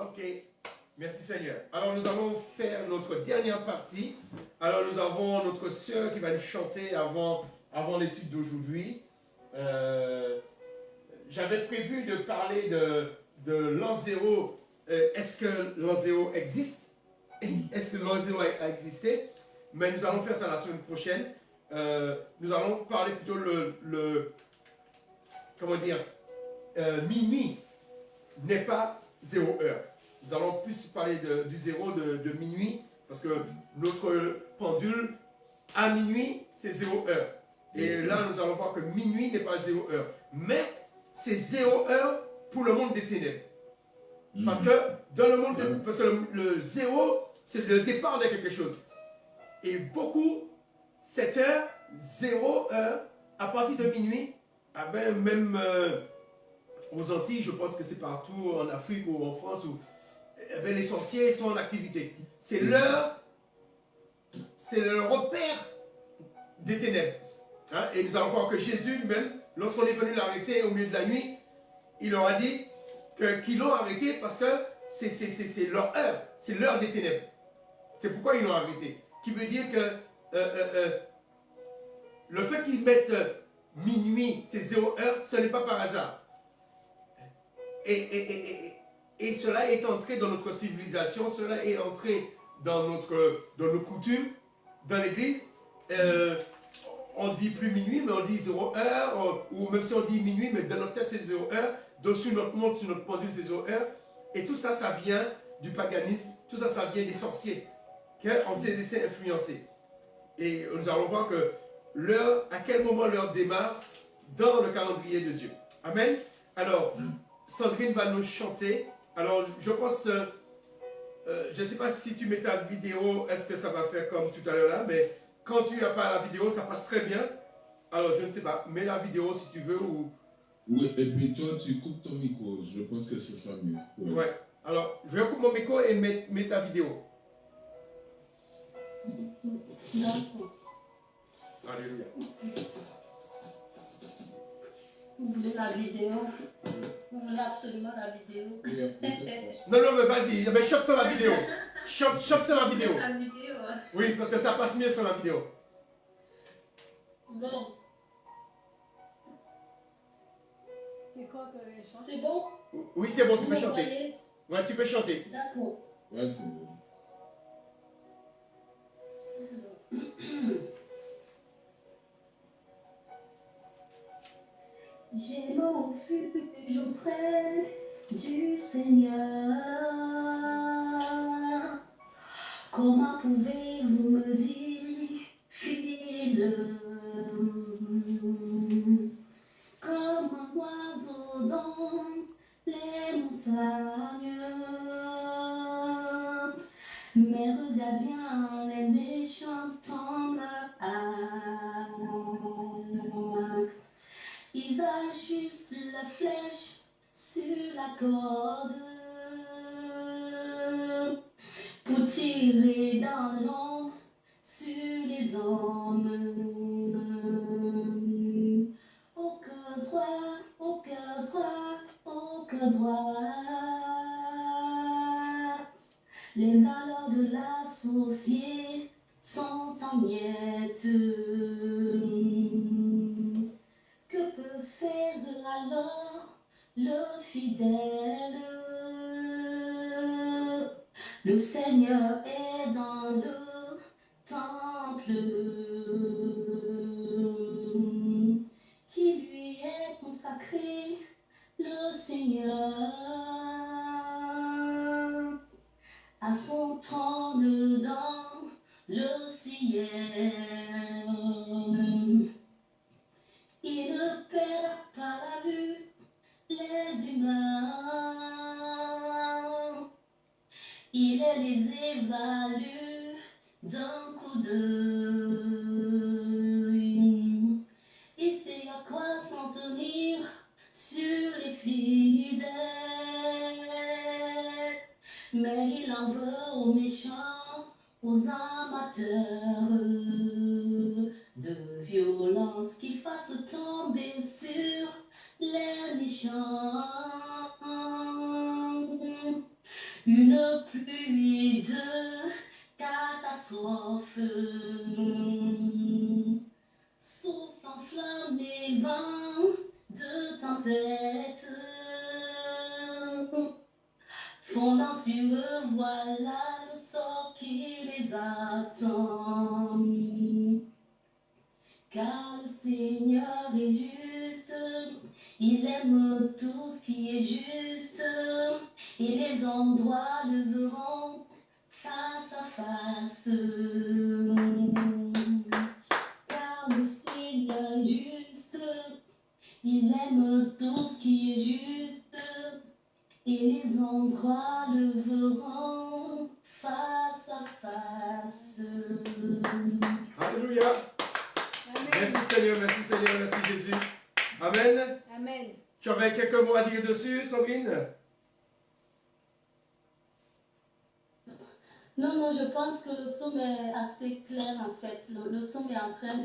Ok, merci Seigneur. Alors nous allons faire notre dernière partie. Alors nous avons notre sœur qui va nous chanter avant l'étude d'aujourd'hui. J'avais prévu de parler de l'an zéro. Est-ce que l'an zéro existe? Est-ce que l'an zéro a existé? Mais nous allons faire ça la semaine prochaine. Nous allons parler plutôt comment dire, minuit n'est pas 0 heure. Nous allons plus parler du zéro de minuit, parce que notre pendule à minuit, c'est 0 heure. Et là, nous allons voir que minuit n'est pas 0 heure. Mais c'est 0 heure pour le monde des ténèbres. Parce que dans le monde, parce que le zéro, c'est le départ de quelque chose. Et beaucoup, 7 heures, 0 heure, à partir de minuit, ah ben, même aux Antilles, je pense que c'est partout en Afrique ou en France, où eh ben, les sorciers sont en activité. C'est l'heure, c'est le repère des ténèbres. Hein? Et nous allons voir que Jésus lui-même, lorsqu'on est venu l'arrêter au milieu de la nuit, il leur a dit qu'ils l'ont arrêté parce que c'est leur heure, c'est l'heure des ténèbres. C'est pourquoi ils l'ont arrêté. Qui veut dire que le fait qu'ils mettent minuit, c'est 0 heure, ce n'est pas par hasard. Et cela est entré dans notre civilisation, cela est entré dans nos coutumes, dans l'église. On dit plus minuit, mais on dit 0 heure, ou même si on dit minuit, mais dans notre tête c'est 0 heure, donc sur notre montre, sur notre pendule c'est 0 heure. Et tout ça, ça vient du paganisme, tout ça, ça vient des sorciers, qu'on s'est laissé influencer. Et nous allons voir que l'heure, à quel moment l'heure démarre dans le calendrier de Dieu. Amen. Alors, Sandrine va nous chanter. Alors, je pense, je ne sais pas si tu mets ta vidéo, est-ce que ça va faire comme tout à l'heure là, mais quand tu n'as pas la vidéo, ça passe très bien. Alors, je ne sais pas, mets la vidéo si tu veux ou... Oui, et puis toi, tu coupes ton micro. Je pense que ce sera mieux. Oui. Ouais. Alors, je vais couper mon micro et mets ta vidéo. D'accord. Alléluia. Vous voulez la vidéo? Vous voulez absolument la vidéo? Non, non, mais vas-y, mais chante sur la vidéo. Chante sur la vidéo. La vidéo. Oui, parce que ça passe mieux sur la vidéo. Bon. C'est quoi que je chante? C'est bon? Oui, c'est bon, tu Vous peux me chanter. voyez? Ouais, tu peux chanter. D'accord. Ouais, c'est bon. J'ai mon refuge auprès du Seigneur. Comment pouvez-vous me dire fidèle comme un oiseau dans les montagnes? Mais regarde bien, les méchants tombent à ils ajustent la flèche sur la corde pour tirer dans l'ombre sur les hommes. Au cœur droit, au cœur droit, au cœur droit. Les valeurs de l'associé sont en miettes. Que peut faire alors le fidèle? Le Seigneur est dans le temple qui lui est consacré, le Seigneur à son trône dans le ciel. Il ne perd pas la vue, les humains. Il les évalue d'un coup d'œil. Il sait à quoi s'en tenir sur les fidèles. Mais il en veut aux méchants, aux amateurs de violence qui fassent tomber sur les méchants. une pluie de catastrophe. Sauf en flamme et vent de tempête. Fondant sur eux, voilà le sort qui les attend. Car le Seigneur est juste, il aime tout ce qui est juste, et les hommes droits le verront face à face. Car le Seigneur est juste, il aime tout ce qui est juste, et les hommes droits le verront face à face. Alléluia. Amen. Merci Seigneur, merci Jésus. Amen. Amen. Tu avais quelques mots à dire dessus, Sandrine? Non, je pense que le psaume est assez clair en fait. Le psaume est en train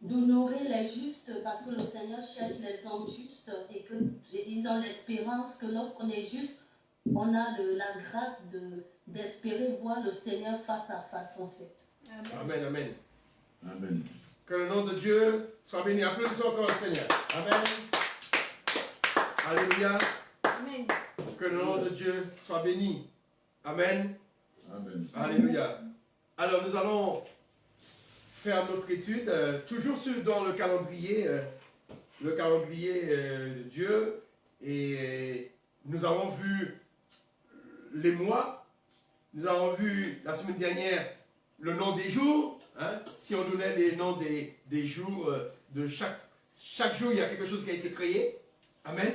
d'honorer les justes parce que le Seigneur cherche les hommes justes et qu'ils ont l'espérance que lorsqu'on est juste, on a la grâce d'espérer voir le Seigneur face à face en fait. Amen, amen. Amen. Que le nom de Dieu soit béni. Applaudissons encore le Seigneur. Amen. Alléluia. Amen. Que le nom de Dieu soit béni. Amen. Amen. Alléluia. Alors nous allons faire notre étude, toujours dans le calendrier de Dieu. Et nous avons vu les mois. Nous avons vu la semaine dernière le nom des jours. Hein? Si on donnait les noms des jours, de chaque jour, il y a quelque chose qui a été créé. Amen.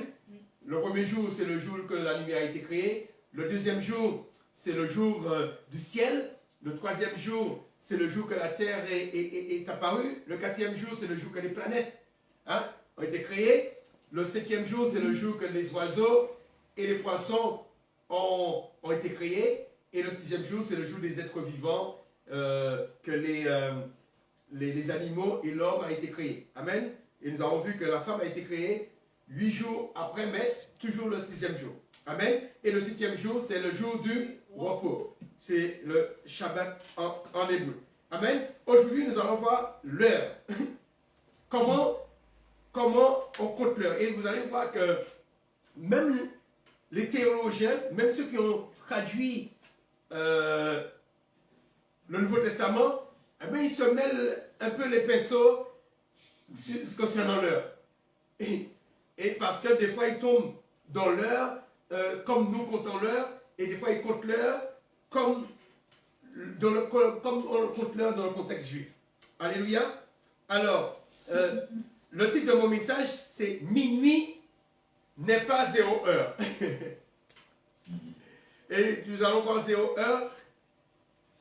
Le premier jour, c'est le jour que la lumière a été créée. Le deuxième jour, c'est le jour du ciel. Le troisième jour, c'est le jour que la terre est apparue. Le quatrième jour, c'est le jour que les planètes ont été créées. Le cinquième jour, c'est le jour que les oiseaux et les poissons ont été créés. Et le sixième jour, c'est le jour des êtres vivants, que les animaux et l'homme a été créés. Amen. Et nous avons vu que la femme a été créée 8 jours après, mais toujours le sixième jour. Amen. Et le septième jour, c'est le jour du repos. C'est le Shabbat en hébreu. Amen. Aujourd'hui, nous allons voir l'heure. Comment on compte l'heure. Et vous allez voir que même les théologiens, même ceux qui ont traduit le Nouveau Testament, eh bien, ils se mêlent un peu les pinceaux concernant l'heure. Et parce que des fois, ils tombent dans l'heure, comme nous comptons l'heure, et des fois, ils comptent l'heure comme on compte l'heure dans le contexte juif. Alléluia. Alors, le titre de mon message, c'est « Minuit n'est pas 0 heure ». Et nous allons voir 0 heure.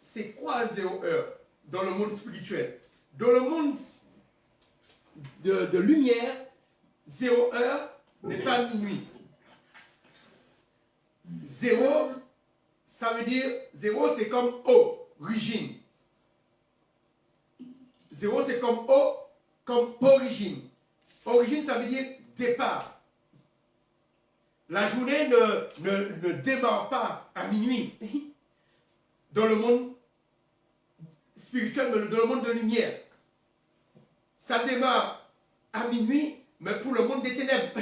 C'est quoi 0 heure dans le monde spirituel? Dans le monde de lumière, 0 heure n'est pas minuit. 0, ça veut dire, 0 c'est comme origine. 0 c'est comme origine. Origine, ça veut dire départ. La journée ne démarre pas à minuit. Dans le monde spirituel, dans le monde de lumière. Ça démarre à minuit, mais pour le monde des ténèbres.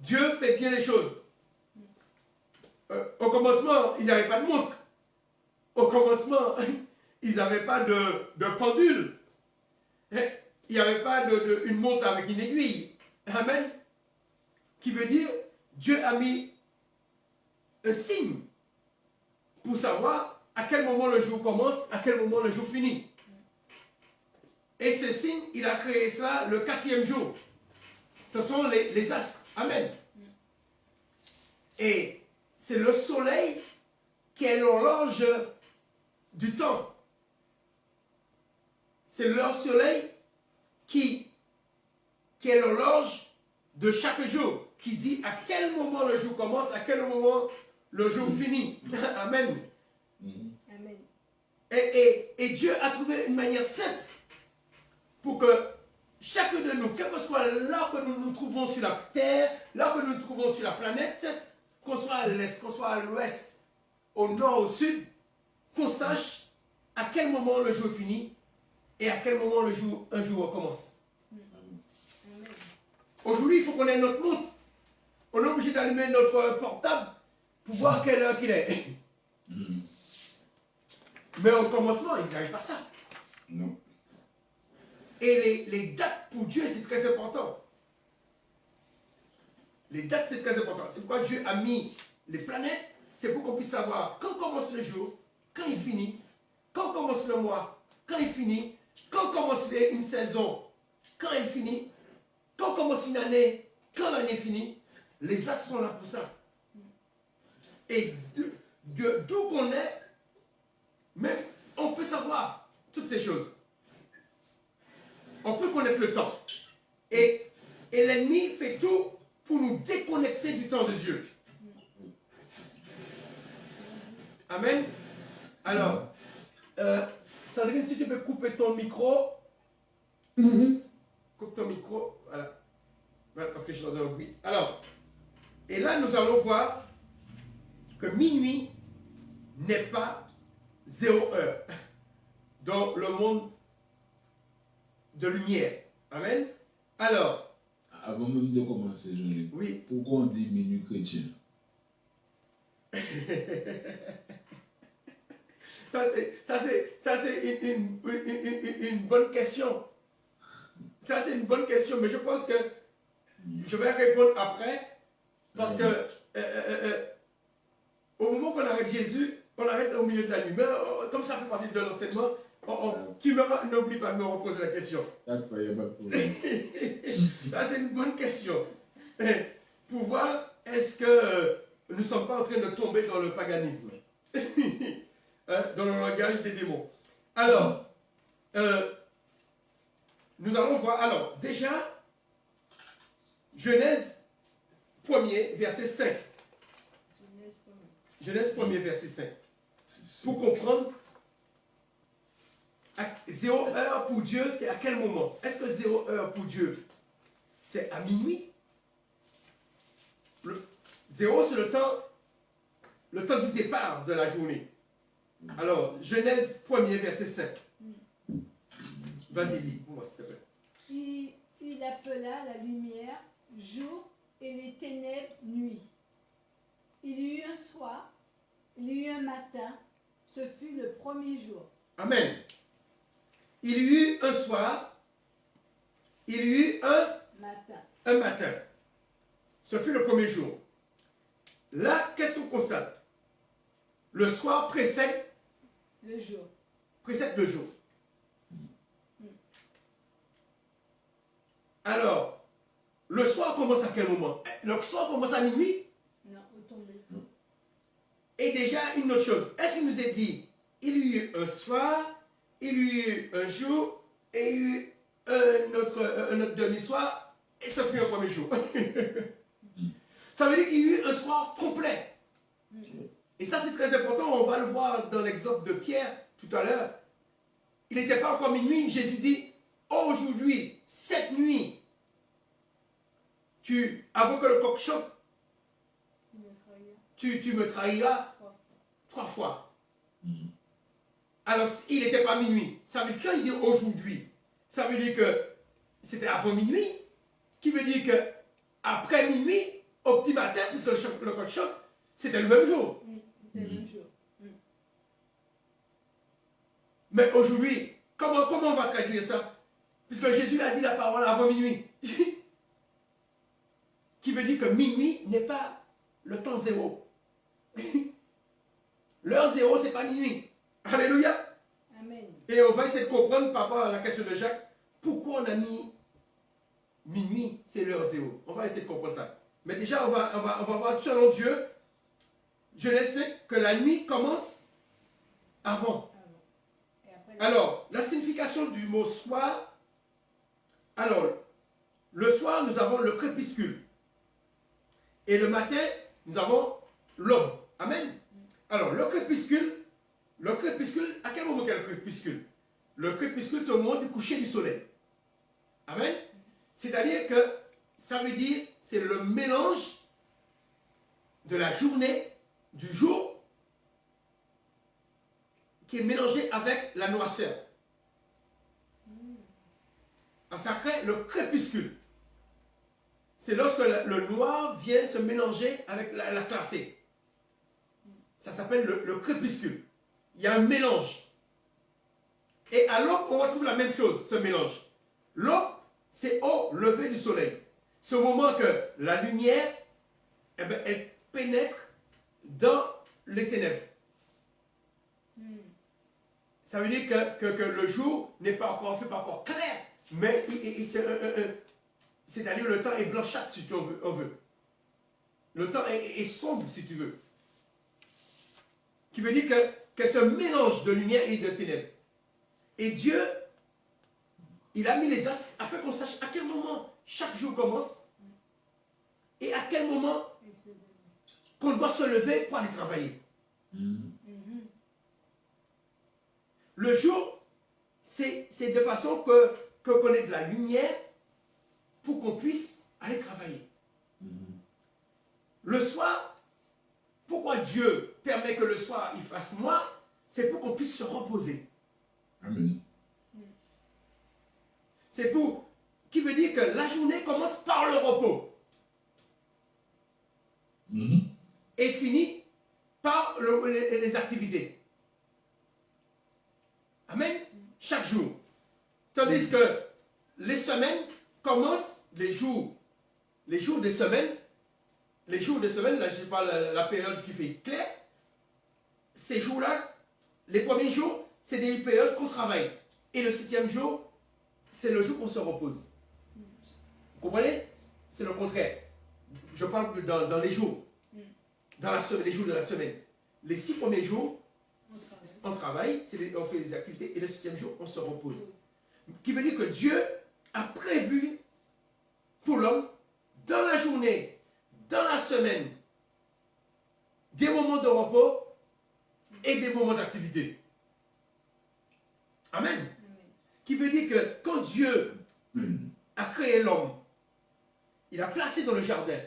Dieu fait bien les choses. Au commencement, ils n'avaient pas de montre. Au commencement, ils n'avaient pas de pendule. Il n'y avait pas une montre avec une aiguille. Amen. Qui veut dire, Dieu a mis un signe pour savoir à quel moment le jour commence, à quel moment le jour finit. Et ce signe, il a créé ça le 4e jour. Ce sont les astres. Amen. Et c'est le soleil qui est l'horloge du temps. C'est le soleil qui est l'horloge de chaque jour, qui dit à quel moment le jour commence, à quel moment le jour finit. Amen. Amen. Et Dieu a trouvé une manière simple pour que chacun de nous, quel que soit là que nous nous trouvons sur la terre, là que nous nous trouvons sur la planète, qu'on soit à l'est, qu'on soit à l'ouest, au nord, au sud, qu'on sache à quel moment le jour finit et à quel moment un jour commence. Amen. Aujourd'hui, il faut qu'on ait notre montre. On est obligé d'allumer notre portable pour voir quelle heure qu'il est. Mais au commencement, ils n'arrivent pas à ça. Non. Et les dates pour Dieu, c'est très important. Les dates, c'est très important. C'est pourquoi Dieu a mis les planètes, c'est pour qu'on puisse savoir quand commence le jour, quand il finit, quand commence le mois, quand il finit, quand commence une saison, quand elle finit, quand commence une année, quand l'année finit. Les astres sont là pour ça. Et d'où qu'on est, même on peut savoir toutes ces choses. On peut connaître le temps. Et l'ennemi fait tout pour nous déconnecter du temps de Dieu. Amen. Alors, Sandrine, si tu peux couper ton micro. Coupe ton micro. Voilà. Voilà, parce que je t'entends un bruit. Alors, et là, nous allons voir que minuit n'est pas 0 heure dans le monde de lumière. Amen. Alors, Avant même de commencer, Jean-Luc, oui. pourquoi on dit minuit chrétien? Ça, c'est une bonne question. Ça, c'est une bonne question, mais je pense que je vais répondre après, parce que au moment qu'on arrête Jésus, on arrête au milieu de la nuit. Mais comme ça fait partie de l'enseignement, n'oublie pas de me reposer la question. D'accord, il n'y a pas de problème. Ça, c'est une bonne question. Pour voir, est-ce que nous ne sommes pas en train de tomber dans le paganisme, dans le langage des démons. Alors, nous allons voir. Alors, déjà, Genèse 1er, verset 5. Genèse 1er, verset 5. Pour comprendre, 0 heure pour Dieu, c'est à quel moment? Est-ce que 0 heure pour Dieu, c'est à minuit? 0, c'est le temps du départ de la journée. Alors, Genèse 1er, verset 5. Vas-y, lis pour moi, s'il te plaît. Il appela la lumière jour et les ténèbres nuit. Il y eut un soir, il y eut un matin, ce fut le premier jour. Amen. Il y eut un soir, il y eut un matin. Ce fut le premier jour. Là, qu'est-ce qu'on constate? Le soir précède le jour. Précède le jour. Alors, le soir commence à quel moment? Le soir commence à minuit? Non, au tomber. Et déjà, une autre chose. Est-ce qu'il nous est dit, il y eut un soir, il y eut un jour, et il y eut un autre demi-soir, et ce fut un premier jour. Ça veut dire qu'il y a eu un soir complet. Et ça, c'est très important. On va le voir dans l'exemple de Pierre tout à l'heure. Il n'était pas encore minuit. Jésus dit, oh, aujourd'hui, cette nuit, avant que le coq choque, tu me trahiras 3 fois. Alors, il n'était pas minuit. Ça veut dire, quand il dit aujourd'hui, ça veut dire que c'était avant minuit, qui veut dire que après minuit, au petit matin, puisque le coq choque, c'était le même jour. C'était le même jour. Mais aujourd'hui, comment on va traduire ça? Puisque Jésus a dit la parole avant minuit. Qui veut dire que minuit n'est pas le temps zéro. L'heure zéro, c'est pas minuit. Alléluia. Amen. Et on va essayer de comprendre par rapport à la question de Jacques, pourquoi on a mis minuit, c'est l'heure zéro. On va essayer de comprendre ça. Mais déjà, on va voir selon Dieu, je sais que la nuit commence avant. Alors, la signification du mot soir, alors, le soir, nous avons le crépuscule. Et le matin, nous avons l'aube. Amen. Alors, le crépuscule, à quel moment est le crépuscule? Le crépuscule, c'est au moment du coucher du soleil. Amen. C'est-à-dire que ça veut dire, c'est le mélange de la journée, du jour, qui est mélangé avec la noirceur. Ça crée le crépuscule. C'est lorsque le noir vient se mélanger avec la clarté. Ça s'appelle le crépuscule. Il y a un mélange. Et à l'aube, on retrouve la même chose, ce mélange. L'aube, c'est au lever du soleil. C'est au moment que la lumière, eh bien, elle pénètre dans les ténèbres. Ça veut dire que le jour n'est pas encore fait, pas encore clair, mais c'est-à-dire le temps est blanchâtre si on veut. Le temps est sombre si tu veux. Qui veut dire que ce mélange de lumière et de ténèbres. Et Dieu, il a mis les astres afin qu'on sache à quel moment chaque jour commence et à quel moment qu'on doit se lever pour aller travailler. Le jour, c'est de façon qu'on ait de la lumière pour qu'on puisse aller travailler. Le soir, pourquoi Dieu permet que le soir il fasse noir? C'est pour qu'on puisse se reposer. Amen. C'est pour, qui veut dire que la journée commence par le repos et finit par les activités. Amen. Chaque jour. Tandis que les semaines commencent, les jours des semaines, là je parle la période qui fait clair, ces jours-là, les premiers jours, c'est des périodes qu'on travaille. Et le 7e jour, c'est le jour qu'on se repose. Vous comprenez? C'est le contraire. Je parle dans les jours. Dans les jours de la semaine. Les 6 premiers jours, on travaille, on fait des activités, et le 7e jour, on se repose. Qui veut dire que Dieu a prévu pour l'homme, dans la journée, dans la semaine, des moments de repos et des moments d'activité. Amen. Qui veut dire que quand Dieu a créé l'homme, il a placé dans le jardin.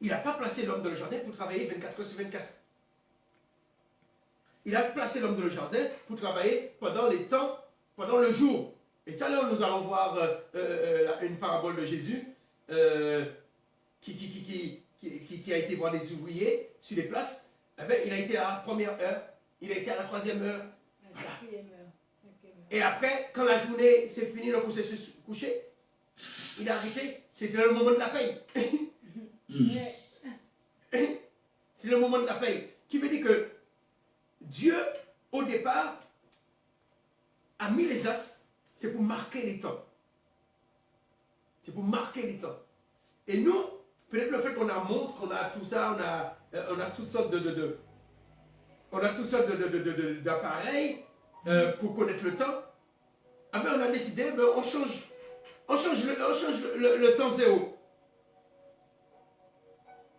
Il n'a pas placé l'homme dans le jardin pour travailler 24 heures sur 24. Il a placé l'homme dans le jardin pour travailler pendant les temps, pendant le jour. Et tout à l'heure, nous allons voir une parabole de Jésus qui a été voir les ouvriers sur les places. Eh bien, il a été à la première heure, il a été à la 3e heure. Voilà. Et après, quand la journée s'est finie, donc on s'est couché, il a arrêté. C'était le moment de la paye. C'est le moment de la paye. Qui veut dire que Dieu, au départ, a mis les as, c'est pour marquer les temps. C'est pour marquer les temps. Et nous, peut-être le fait qu'on a montre, qu'on a tout ça, on a toutes sortes d'appareils pour connaître le temps. Ah ben on a décidé, ben on change le temps zéro.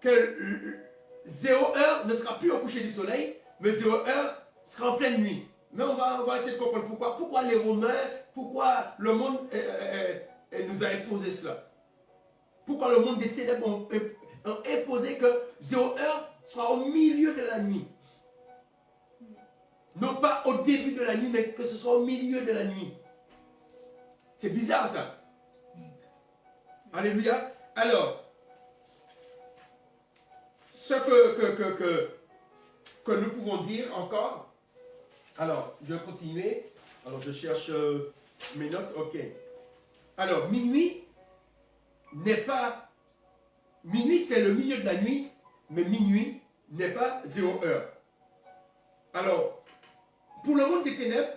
Que 0 heure ne sera plus au coucher du soleil, mais 0 heure sera en pleine nuit. Mais on va essayer de comprendre pourquoi. Pourquoi les Romains, pourquoi le monde nous a imposé cela. Pourquoi le monde des ténèbres ont imposé que 0 heure sera au milieu de la nuit. Non pas au début de la nuit, mais que ce soit au milieu de la nuit. C'est bizarre ça. Alléluia. Alors, ce que nous pouvons dire encore, alors, je vais continuer. Alors, je cherche mes notes. Ok. Alors, minuit n'est pas... Minuit, c'est le milieu de la nuit, mais minuit n'est pas 0 heure. Alors, pour le monde des ténèbres,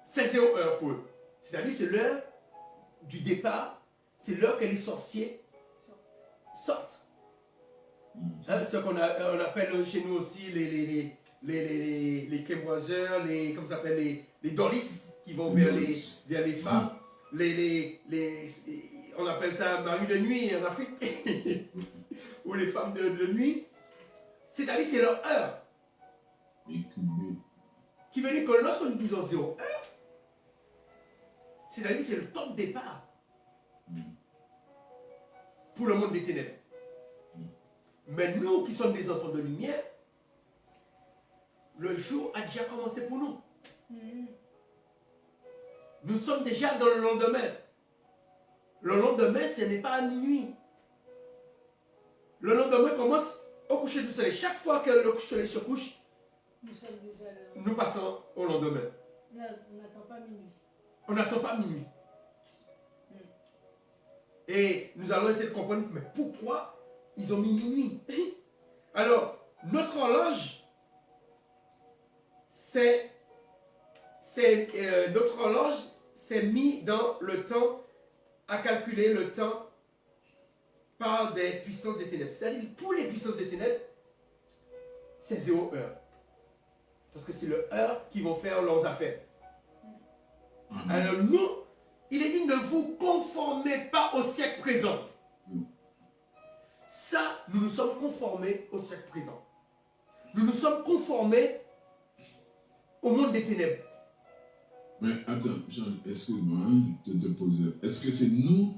c'est 0 heure pour eux. C'est-à-dire, c'est l'heure du départ, c'est l'heure que les sorciers sortent. Hein, ce qu'on appelle chez nous aussi les kémoiseurs, comment ça s'appelle, les dolis qui vont vers les femmes, on appelle ça mari de nuit en Afrique, ou les femmes de nuit. C'est-à-dire, c'est leur heure. Qui veut dire que lorsque nous disons 0 heure, c'est-à-dire c'est le temps de départ pour le monde des ténèbres. Mais nous qui sommes des enfants de lumière, le jour a déjà commencé pour nous. Nous sommes déjà dans le lendemain. Le lendemain, ce n'est pas à minuit. Le lendemain commence au coucher du soleil. Chaque fois que le soleil se couche, Nous sommes déjà là. nous passons au lendemain. Non, on n'attend pas minuit. On n'attend pas minuit. Et nous allons essayer de comprendre, mais pourquoi ils ont mis minuit? Alors, notre horloge, notre horloge s'est mis dans le temps, à calculer le temps par des puissances des ténèbres. C'est-à-dire, pour les puissances des ténèbres, c'est 0 heure. Parce que c'est le heure qui vont faire leurs affaires. Alors nous, il est dit, ne vous conformez pas au siècle présent. Ça, nous nous sommes conformés au siècle présent. Nous nous sommes conformés au monde des ténèbres. Mais attends, Jean, excuse-moi de te poser. Est-ce que c'est nous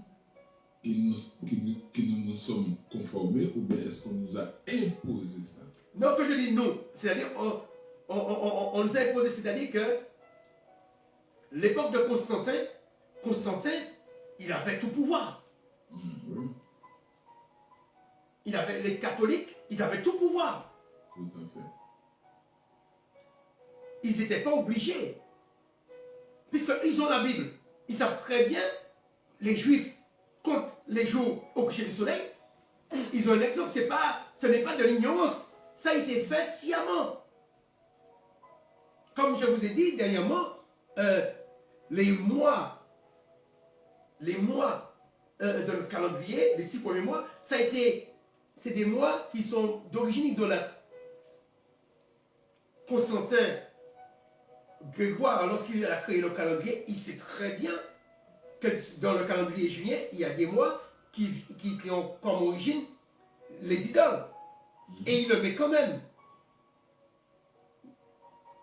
qui nous sommes conformés ou bien est-ce qu'on nous a imposé ça? Non, que je dis nous, c'est-à-dire on nous a imposé, c'est-à-dire que l'époque de Constantin, il avait tout pouvoir. Oui, Il avait les catholiques, ils avaient tout pouvoir. tout à fait. Ils n'étaient pas obligés. Puisqu'ils ont la Bible. Ils savent très bien, les Juifs, contre les jours au coucher du soleil, ils ont un exemple. Ce n'est pas de l'ignorance. Ça a été fait sciemment. Comme je vous ai dit dernièrement, les mois de le calendrier, les 6 premiers mois, c'est des mois qui sont d'origine idolâtre. Constantin Grégoire, lorsqu'il a créé le calendrier, il sait très bien que dans le calendrier juillet, il y a des mois qui ont comme origine les idoles. Et il le met quand même.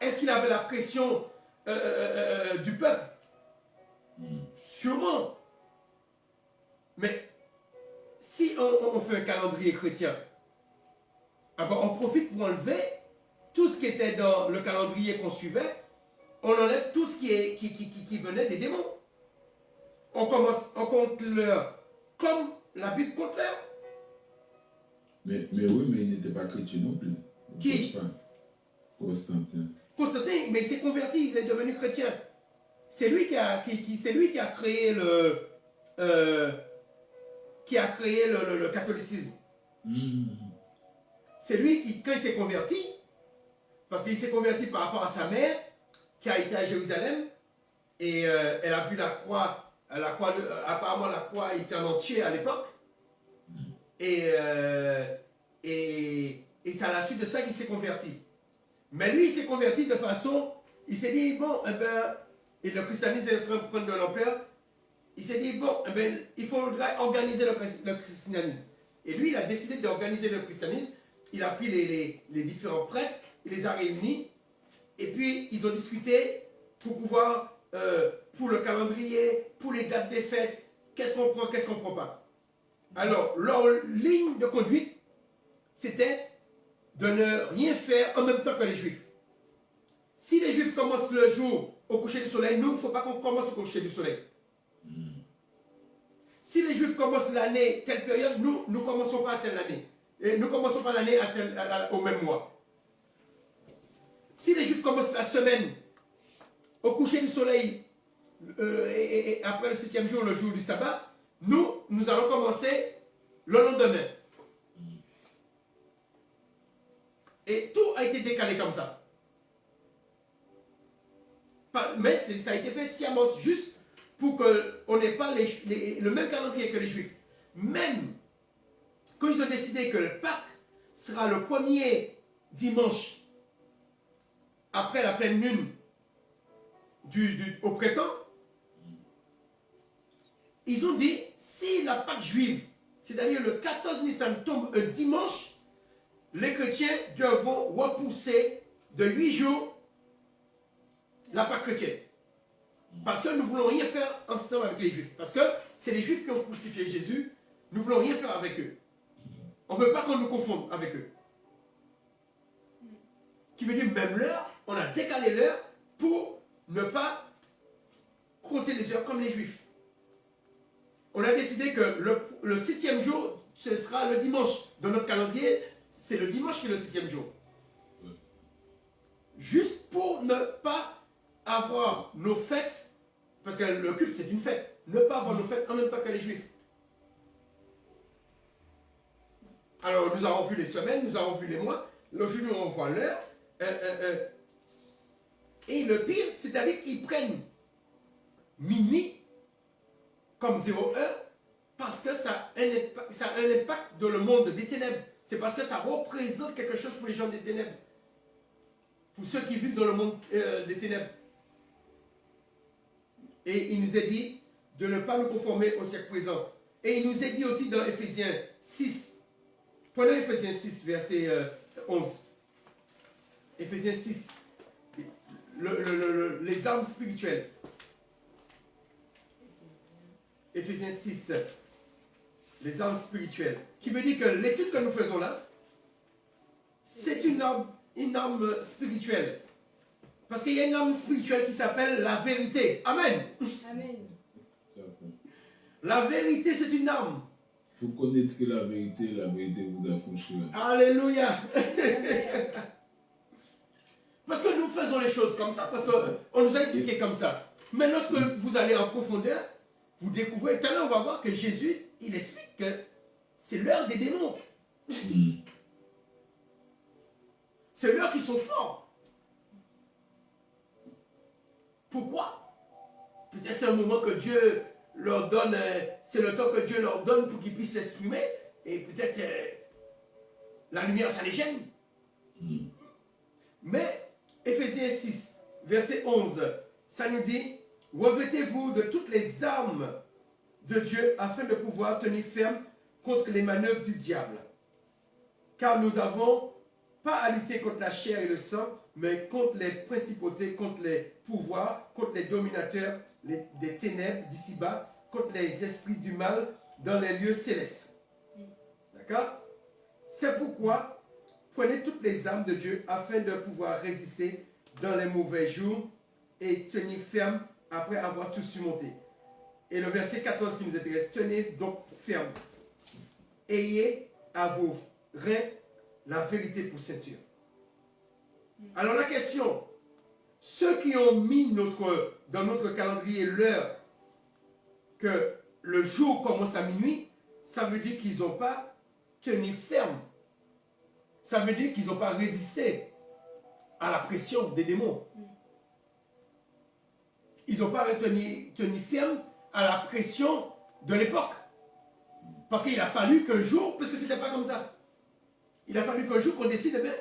Est-ce qu'il avait la pression du peuple? Sûrement. Mais si on fait un calendrier chrétien, alors on profite pour enlever tout ce qui était dans le calendrier qu'on suivait, on enlève tout ce qui venait des démons. On compte l'heure comme la Bible compte l'heure. Mais oui, mais il n'était pas chrétien non plus. Qui? Pas. Constantin. Constantin, mais il s'est converti, il est devenu chrétien. C'est lui qui a créé le catholicisme. C'est lui qui, quand il s'est converti, parce qu'il s'est converti par rapport à sa mère, qui a été à Jérusalem, et elle a vu la croix, apparemment la croix était en entier à l'époque, et c'est à la suite de ça qu'il s'est converti. Mais lui, il s'est converti de façon, il s'est dit, bon, et le christianisme est en train de prendre de l'ampleur, il s'est dit, bon, il faudrait organiser le christianisme. Et lui, il a décidé d'organiser le christianisme, il a pris les différents prêtres, il les a réunis, et puis ils ont discuté pour pouvoir, pour le calendrier, pour les dates des fêtes, qu'est-ce qu'on prend, qu'est-ce qu'on ne prend pas. Alors, leur ligne de conduite, c'était de ne rien faire en même temps que les Juifs. Si les Juifs commencent le jour au coucher du soleil, nous, il ne faut pas qu'on commence au coucher du soleil. Si les Juifs commencent l'année, telle période, nous ne commençons pas à telle année. Et nous ne commençons pas l'année au même mois. Si les Juifs commencent la semaine au coucher du soleil, et après le 7e jour, le jour du sabbat, nous allons commencer le lendemain. Et tout a été décalé comme ça. Mais ça a été fait sciemment, juste pour qu'on n'ait pas le même calendrier que les Juifs. Même quand ils ont décidé que le Pâques sera le premier dimanche après la pleine lune au printemps, ils ont dit, si la Pâque juive, c'est-à-dire le 14 Nissan tombe un dimanche, les chrétiens devront repousser de 8 jours la Pâque chrétienne. Parce que nous ne voulons rien faire ensemble avec les Juifs. Parce que c'est les Juifs qui ont crucifié Jésus. Nous ne voulons rien faire avec eux. On ne veut pas qu'on nous confonde avec eux. Qui veut dire même l'heure, on a décalé l'heure pour ne pas compter les heures comme les Juifs. On a décidé que le 7e jour, ce sera le dimanche. Dans notre calendrier, c'est le dimanche qui est le 7e jour. Juste pour ne pas avoir nos fêtes, parce que le culte c'est une fête, ne pas avoir nos fêtes en même temps que les Juifs. Alors nous avons vu les semaines, nous avons vu les mois, aujourd'hui on voit l'heure, et le pire, c'est-à-dire qu'ils prennent minuit comme 0 heure parce que ça a un impact dans le monde des ténèbres. C'est parce que ça représente quelque chose pour les gens des ténèbres. Pour ceux qui vivent dans le monde des ténèbres. Et il nous est dit de ne pas nous conformer au siècle présent. Et il nous est dit aussi dans Éphésiens 6. Prenez Éphésiens 6, verset 11. Éphésiens 6. Les armes spirituelles. Éphésiens 6. Les armes spirituelles. Qui veut dire que l'étude que nous faisons là, c'est une arme spirituelle. Parce qu'il y a une arme spirituelle qui s'appelle la vérité. Amen. Amen. La vérité, c'est une arme. Vous connaîtrez la vérité vous affranchira. Alléluia. Amen. Parce que nous faisons les choses comme ça, parce qu'on nous a expliqué comme ça. Mais lorsque vous allez en profondeur, vous découvrez, tout à l'heure on va voir que Jésus, il explique que c'est l'heure des démons. C'est l'heure qu'ils sont forts. Pourquoi? Peut-être c'est un moment que Dieu leur donne, c'est le temps que Dieu leur donne pour qu'ils puissent s'exprimer, et peut-être la lumière ça les gêne. Mais Éphésiens 6, verset 11, ça nous dit, revêtez-vous de toutes les armes de Dieu afin de pouvoir tenir ferme contre les manœuvres du diable. Car nous n'avons pas à lutter contre la chair et le sang, mais contre les principautés, contre les pouvoirs, contre les dominateurs des ténèbres d'ici-bas, contre les esprits du mal dans les lieux célestes. D'accord? C'est pourquoi prenez toutes les armes de Dieu afin de pouvoir résister dans les mauvais jours et tenir ferme après avoir tout surmonté. Et le verset 14 qui nous intéresse, tenez donc ferme. Ayez à vos reins la vérité pour ceinture. Alors la question, ceux qui ont mis dans notre calendrier l'heure que le jour commence à minuit, ça veut dire qu'ils n'ont pas tenu ferme. Ça veut dire qu'ils n'ont pas résisté à la pression des démons. Ils n'ont pas tenu ferme à la pression de l'époque. Parce qu'il a fallu qu'un jour, parce que ce n'était pas comme ça, il a fallu qu'un jour qu'on décide, eh bien,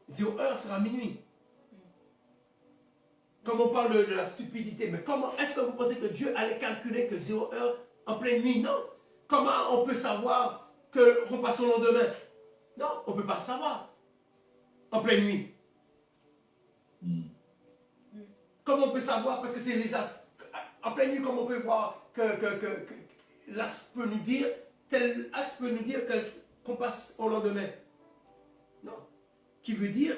0 heure sera minuit. Comme on parle de la stupidité, mais comment est-ce que vous pensez que Dieu allait calculer que 0 heure en pleine nuit? Non. Comment on peut savoir qu'on passe au lendemain? Non, on ne peut pas savoir. En pleine nuit. Comment on peut savoir? Parce que c'est les astres. En pleine nuit, comment on peut voir que l'astre peut nous dire, tel astre peut nous dire qu'on passe au lendemain? Non. Qui veut dire,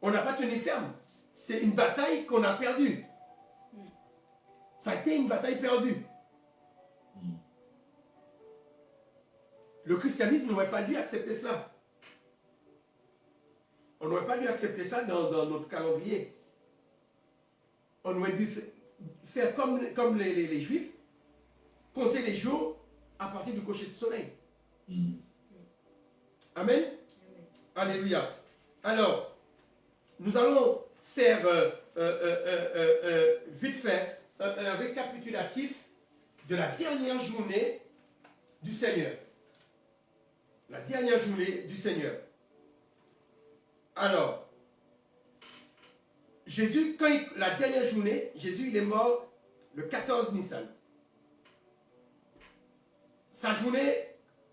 on n'a pas tenu ferme. C'est une bataille qu'on a perdue. Ça a été une bataille perdue. Le christianisme n'aurait pas dû accepter cela. On n'aurait pas dû accepter ça dans notre calendrier. On aurait dû faire comme les Juifs, compter les jours à partir du coucher du soleil. Amen. Alléluia. Alors, nous allons faire vite fait un récapitulatif de la dernière journée du Seigneur. La dernière journée du Seigneur. Alors, Jésus, la dernière journée, Jésus il est mort le 14 Nissan. Sa journée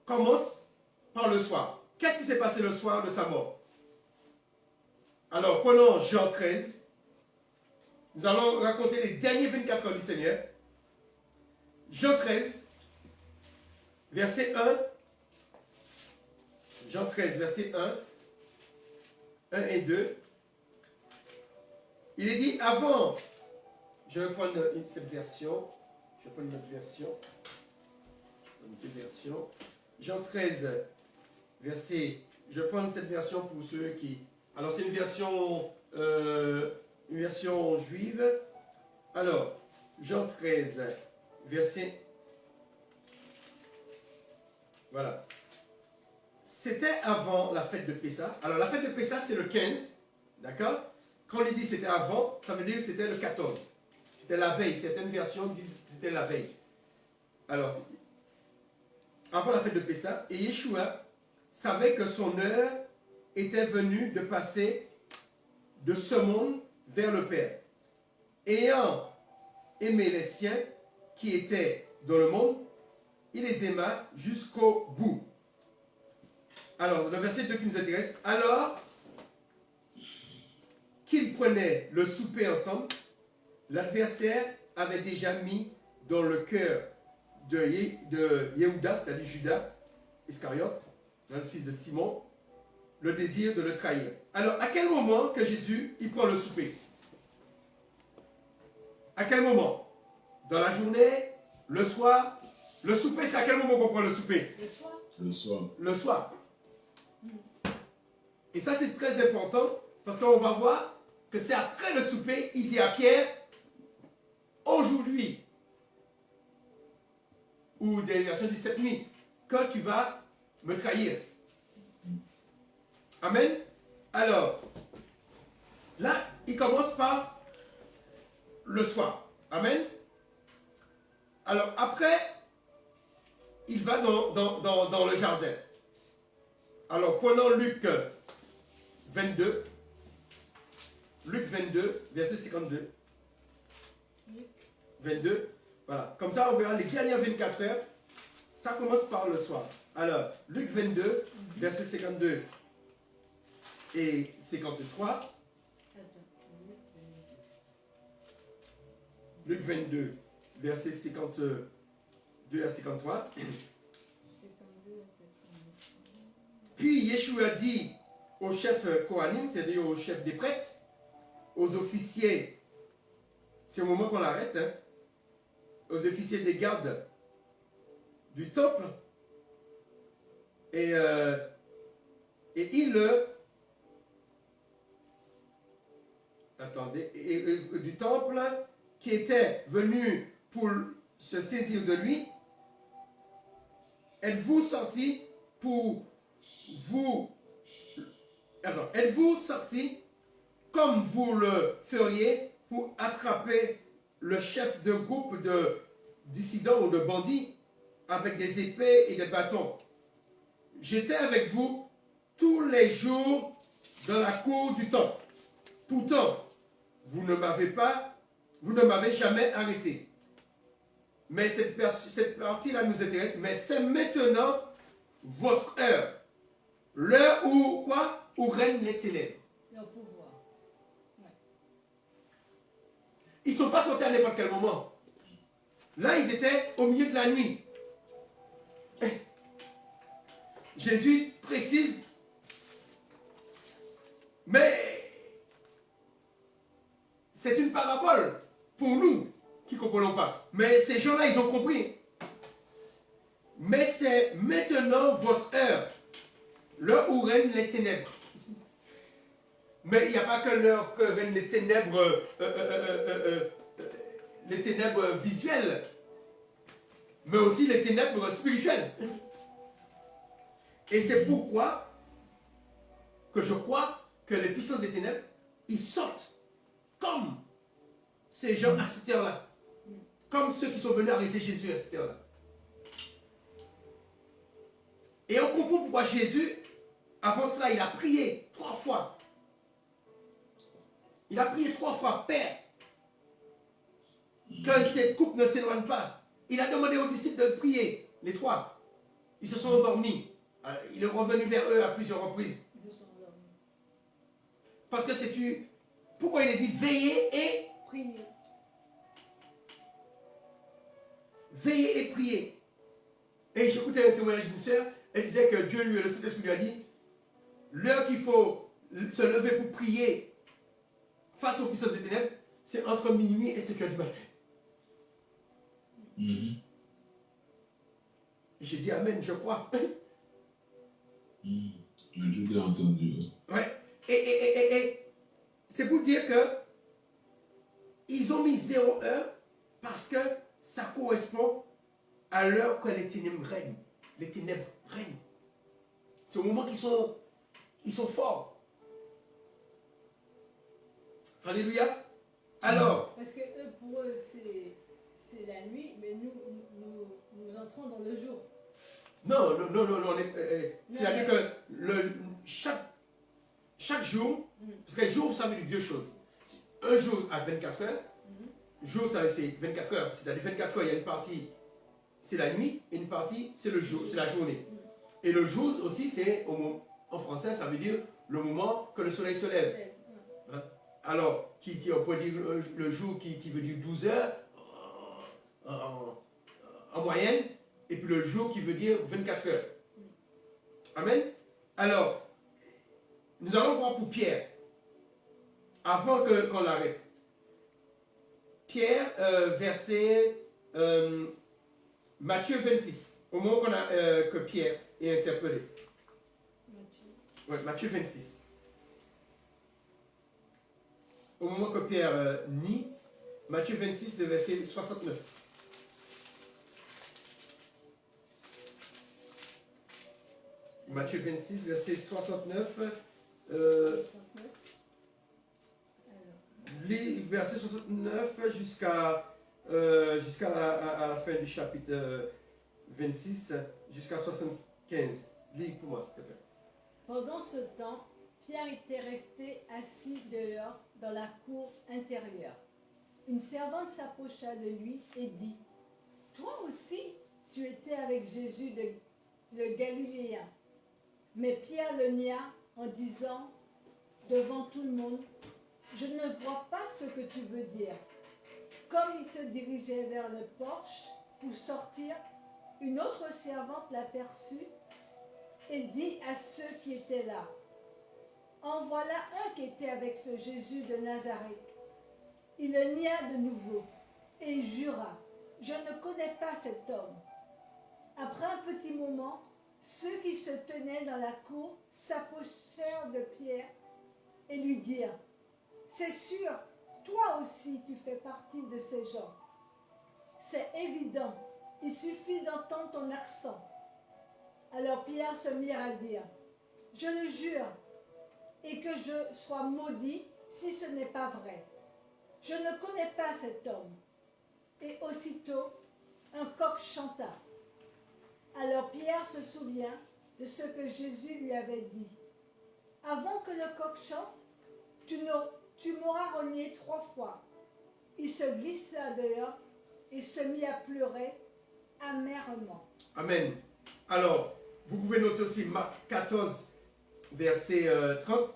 commence par le soir. Qu'est-ce qui s'est passé le soir de sa mort? Alors, prenons Jean 13. Nous allons raconter les derniers 24 heures du Seigneur. Jean 13, verset 1. Jean 13, verset 1 et 2. Il est dit avant, je vais prendre cette version, je vais prendre une autre version, Jean 13, verset, je vais prendre cette version pour ceux qui, alors c'est une version juive, alors Jean 13, verset, voilà, c'était avant la fête de Pessah. Alors la fête de Pessah c'est le 15, d'accord? Quand il dit c'était avant, ça veut dire que c'était le 14. C'était la veille. Certaines versions disent que c'était la veille. Alors, avant la fête de Pessah, et Yeshua savait que son heure était venue de passer de ce monde vers le Père. Ayant aimé les siens qui étaient dans le monde, il les aima jusqu'au bout. Alors, le verset 2 qui nous intéresse. Alors qu'ils prenaient le souper ensemble, l'adversaire avait déjà mis dans le cœur de Yehuda, c'est-à-dire Judas Iscariote, le fils de Simon, le désir de le trahir. Alors, à quel moment que Jésus il prend le souper? À quel moment? Dans la journée? Le soir? Le souper, c'est à quel moment qu'on prend le souper? Le soir. Le soir. Le soir. Et ça, c'est très important parce qu'on va voir que c'est après le souper, il dit à Pierre, aujourd'hui, ou des versions du cette nuit, quand tu vas me trahir. Amen. Alors, là, il commence par le soir. Amen. Alors, après, il va dans le jardin. Alors, prenons Luc 22. Luc 22, verset 52. Luc. 22. Voilà. Comme ça, on verra les dernières 24 heures. Ça commence par le soir. Alors, Luc 22, verset 52 et 53. Luc 22, verset 52 à 53. Puis Yeshua dit au chef Kohanim, c'est-à-dire au chef des prêtres, aux officiers, c'est au moment qu'on l'arrête, hein, aux officiers des gardes du temple, et du temple qui était venu pour se saisir de lui, êtes-vous sorti pour vous, êtes-vous sorti comme vous le feriez pour attraper le chef d'un groupe de dissidents ou de bandits avec des épées et des bâtons? J'étais avec vous tous les jours dans la cour du temple. Pourtant, vous ne m'avez jamais arrêté. Mais cette partie-là nous intéresse. Mais c'est maintenant votre heure. L'heure où quoi? Où règnent les ténèbres. Le pouvoir. Ouais. Ils ne sont pas sortis à n'importe quel moment. Là, ils étaient au milieu de la nuit. Jésus précise, mais c'est une parabole pour nous qui ne comprenons pas. Mais ces gens-là, ils ont compris. Mais c'est maintenant votre heure, l'heure où règnent les ténèbres. Mais il n'y a pas que l'heure que règnent les ténèbres visuelles, mais aussi les ténèbres spirituelles. Et c'est pourquoi que je crois que les puissants des ténèbres, ils sortent comme ces gens à cette heure-là. Comme ceux qui sont venus arrêter Jésus à cette heure-là. Et on comprend pourquoi Jésus, avant cela, il a prié 3 fois. Il a prié 3 fois, Père, que cette coupe ne s'éloigne pas. Il a demandé aux disciples de prier, les 3. Ils se sont endormis. Il est revenu vers eux à plusieurs reprises. Parce que c'est tu. Pourquoi il est dit veillez et Priez. veillez et priez. Et j'écoutais un témoignage d'une sœur, elle disait que Dieu lui, le Saint-Esprit lui a dit, l'heure qu'il faut se lever pour prier face aux puissances des ténèbres, c'est entre minuit et 5 heures du matin. Mhm. J'ai dit Amen, je crois. Mhm. Je t'ai entendu. Ouais. Et c'est pour dire que ils ont mis 0 heure parce que ça correspond à l'heure que les ténèbres règnent. Les ténèbres règnent. C'est au moment qu'ils sont forts. Alléluia. Alors, Parce que eux, pour eux, c'est la nuit, mais nous entrons dans le jour. non, c'est-à-dire mais- que chaque jour, parce qu'un jour, ça veut dire 2 choses. Un jour à 24 heures, jour, ça c'est 24 heures. C'est-à-dire 24 heures, il y a une partie, c'est la nuit, et une partie, c'est le jour, c'est la journée. Et le jour aussi, c'est, en français, ça veut dire le moment que le soleil se lève. Ouais. Hein? Alors, on peut dire le jour qui veut dire 12 heures en moyenne, et puis le jour qui veut dire 24 heures. Amen. Alors, nous allons voir pour Pierre, avant qu'on l'arrête. Pierre, verset Matthieu 26, au moment que Pierre est interpellé. Ouais, Matthieu 26. Au moment que Pierre nie, Matthieu 26, le verset 69. Matthieu 26, verset 69. Les versets 69 jusqu'à la fin du chapitre 26, jusqu'à 75. Lis pour moi, s'il te plaît. Pendant ce temps, Pierre était resté assis dehors dans la cour intérieure. Une servante s'approcha de lui et dit, « Toi aussi, tu étais avec Jésus le Galiléen. » Mais Pierre le nia en disant, devant tout le monde, « Je ne vois pas ce que tu veux dire. » Comme il se dirigeait vers le porche pour sortir, une autre servante l'aperçut et dit à ceux qui étaient là, « En voilà un qui était avec ce Jésus de Nazareth. » Il le nia de nouveau et il jura, « Je ne connais pas cet homme. » Après un petit moment, ceux qui se tenaient dans la cour s'approchèrent de Pierre et lui dirent, « C'est sûr, toi aussi tu fais partie de ces gens. C'est évident, il suffit d'entendre ton accent. » Alors Pierre se mit à dire, « Je le jure, et que je sois maudit si ce n'est pas vrai. Je ne connais pas cet homme. » Et aussitôt, un coq chanta. Alors Pierre se souvient de ce que Jésus lui avait dit. « Avant que le coq chante, tu m'auras renié 3 fois. » Il se glissa dehors et se mit à pleurer amèrement. Amen. Alors, vous pouvez noter aussi Marc 14, verset 30.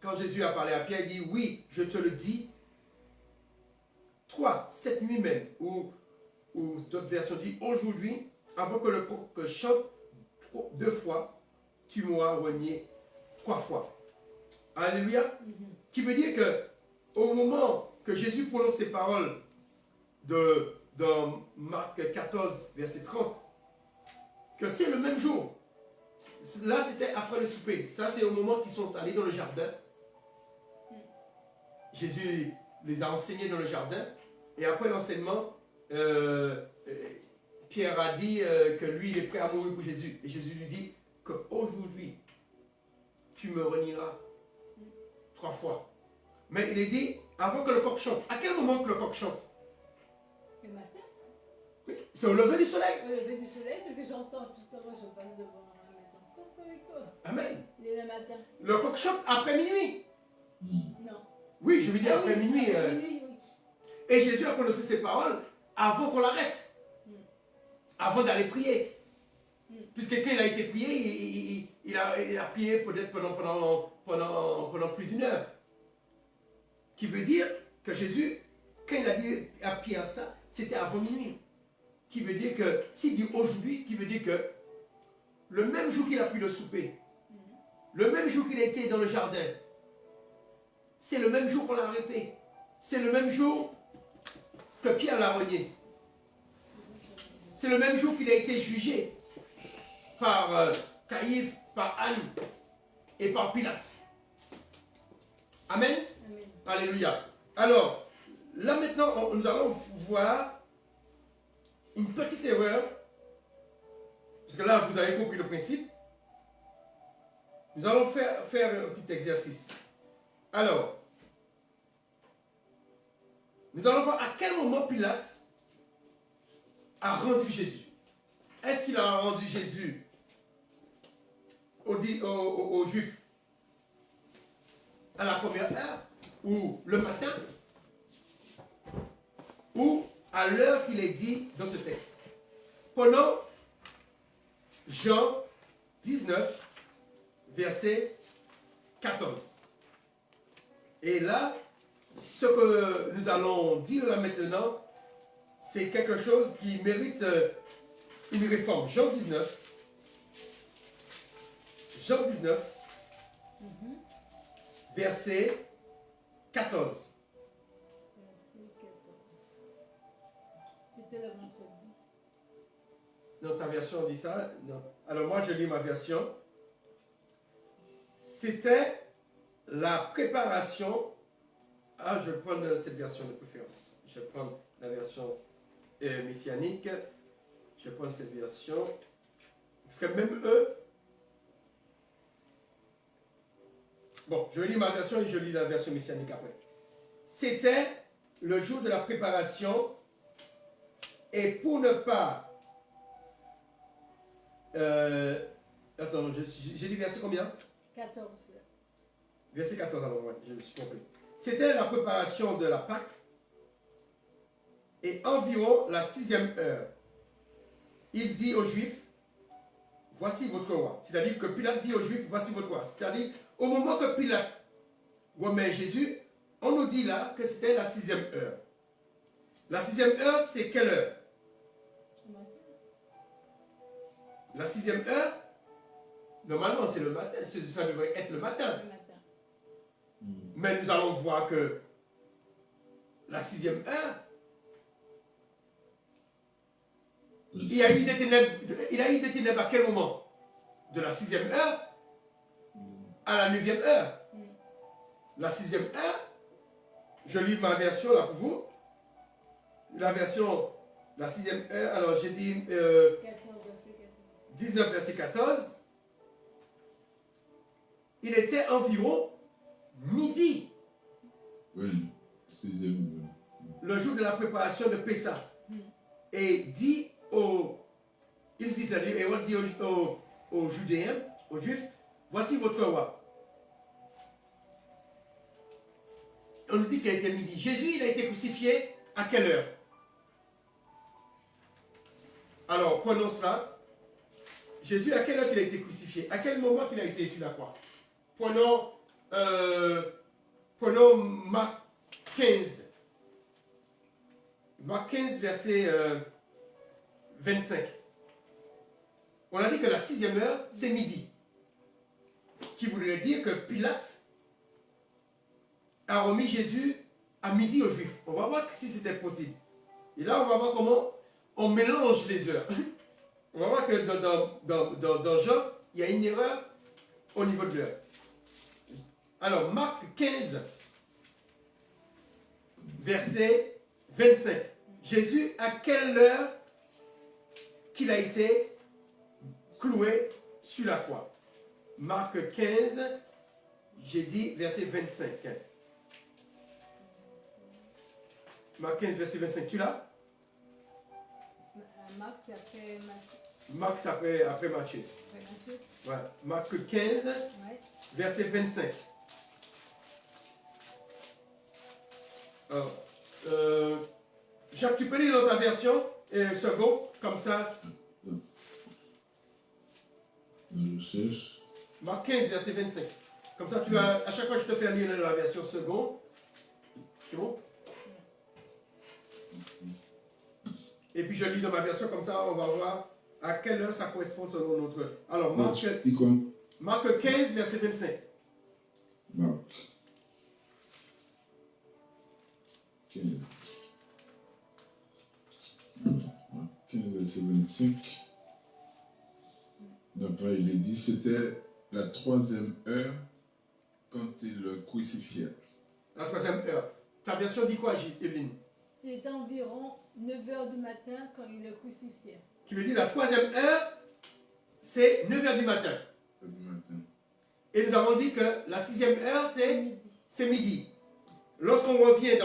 Quand Jésus a parlé à Pierre, il dit, « Oui, je te le dis, toi, cette nuit même, ou d'autres versions disent, aujourd'hui, avant que le coq chante 2 fois, tu m'auras renié 3 fois. » Alléluia. Qui veut dire que au moment que Jésus prononce ces paroles dans Marc 14, verset 30, que c'est le même jour. Là, c'était après le souper. Ça, c'est au moment qu'ils sont allés dans le jardin. Jésus les a enseignés dans le jardin. Et après l'enseignement, Pierre a dit que lui, il est prêt à mourir pour Jésus. Et Jésus lui dit qu'aujourd'hui, tu me renieras 3 fois. Mais il est dit, avant que le coq chante. À quel moment que le coq chante? Le matin, Oui, c'est au lever du soleil. au lever du soleil, parce que j'entends tout à l'heure, je passe devant la maison. Cocorico. Amen. Il est le matin. Le coq chante après minuit. Non. Oui, je veux dire Ah après oui, minuit. après minuit, oui. Et Jésus a prononcé ces paroles avant qu'on l'arrête. Avant d'aller prier. Puisque quand il a été prié, il a prié peut-être pendant plus d'1 heure. Qui veut dire que Jésus, quand il a dit à Pierre ça, c'était avant minuit. qui veut dire que, s'il dit aujourd'hui, qui veut dire que le même jour qu'il a pris le souper, le même jour qu'il a été dans le jardin, c'est le même jour qu'on l'a arrêté. C'est le même jour que Pierre l'a renié. C'est le même jour qu'il a été jugé par Caïphe, par Anne et par Pilate. Amen. Amen. Alléluia. Alors, là maintenant, nous allons voir une petite erreur. Parce que là, vous avez compris le principe. Nous allons faire un petit exercice. Alors, nous allons voir à quel moment Pilate a rendu Jésus. Est-ce qu'il a rendu Jésus aux Juifs à la première heure, ou le matin, ou à l'heure qu'il est dit dans ce texte? Prenons Jean 19, verset 14. Et là, ce que nous allons dire là maintenant, c'est quelque chose qui mérite une réforme. Jean 19, verset 14. Verset 14. C'était le vendredi. Non, ta version dit ça? Non. Alors moi, je lis ma version. C'était la préparation. Ah, je vais prendre cette version de préférence. Je vais prendre la version messianique. Je vais prendre cette version. Parce que même eux... Bon, je lis ma version et je lis la version messianique après. C'était le jour de la préparation. Et pour ne pas... attends, j'ai dit verset combien? 14. Verset 14, alors, ouais, je me suis trompé. C'était la préparation de la Pâque et environ la 6e heure. Il dit aux Juifs, voici votre roi. C'est-à-dire que Pilate dit aux Juifs, voici votre roi. C'est-à-dire, au moment que Pilate remet Jésus, on nous dit là que c'était la 6e heure. La 6e heure, c'est quelle heure? La 6e heure, normalement, c'est le matin. Ça devrait être le matin. Le matin. Mais nous allons voir que la 6e heure, il y a eu des ténèbres à quel moment? De la 6e heure à la 9e heure. La 6e heure, je lis ma version là pour vous. La version, la 6e heure, alors j'ai dit 19 verset 14. Il était environ midi. Oui, 6e heure. Le jour de la préparation de Pessah. Et dit il dit aux Judéens, aux Juifs, voici votre roi. On nous dit qu'il a été midi. Jésus, il a été crucifié à quelle heure? Alors, prenons cela. Jésus, à quelle heure il a été crucifié? À quel moment il a été sur la croix? Prenons Marc 15. Marc 15, verset 25. On a dit que la 6e heure, c'est midi. Qui voudrait dire que Pilate a remis Jésus à midi aux Juifs. On va voir si c'était possible. Et là, on va voir comment on mélange les heures. On va voir que dans Jean, il y a une erreur au niveau de l'heure. Alors, Marc 15, verset 25. Jésus, à quelle heure qu'il a été cloué sur la croix? Marc 15, j'ai dit verset 25. Marc 15, verset 25, tu l'as? Marc, c'est après Matthieu. Marc, c'est après Matthieu. Après Matthieu. Ouais. Marc 15, Ouais. verset 25. Alors, Jacques, tu peux lire dans ta version second, comme ça. Je cherche. Marc 15, verset 25. Comme ça, tu as, à chaque fois, je te fais lire la version seconde. C'est bon? Et puis je lis dans ma version comme ça, on va voir à quelle heure ça correspond selon notre. Alors, Marc, Dis quoi? Marc 15, verset 25. Marc 15. Marc 15, verset 25. D'après, il est dit, c'était la 3e heure quand ils le crucifièrent. La 3e heure. Ta version dit quoi, Evelyne? Il est environ 9 heures du matin quand il le crucifiait. Qui veut dire la 3e heure, c'est 9 heures du matin. Du matin. Et nous avons dit que la 6e heure, Midi. c'est midi. Lorsqu'on revient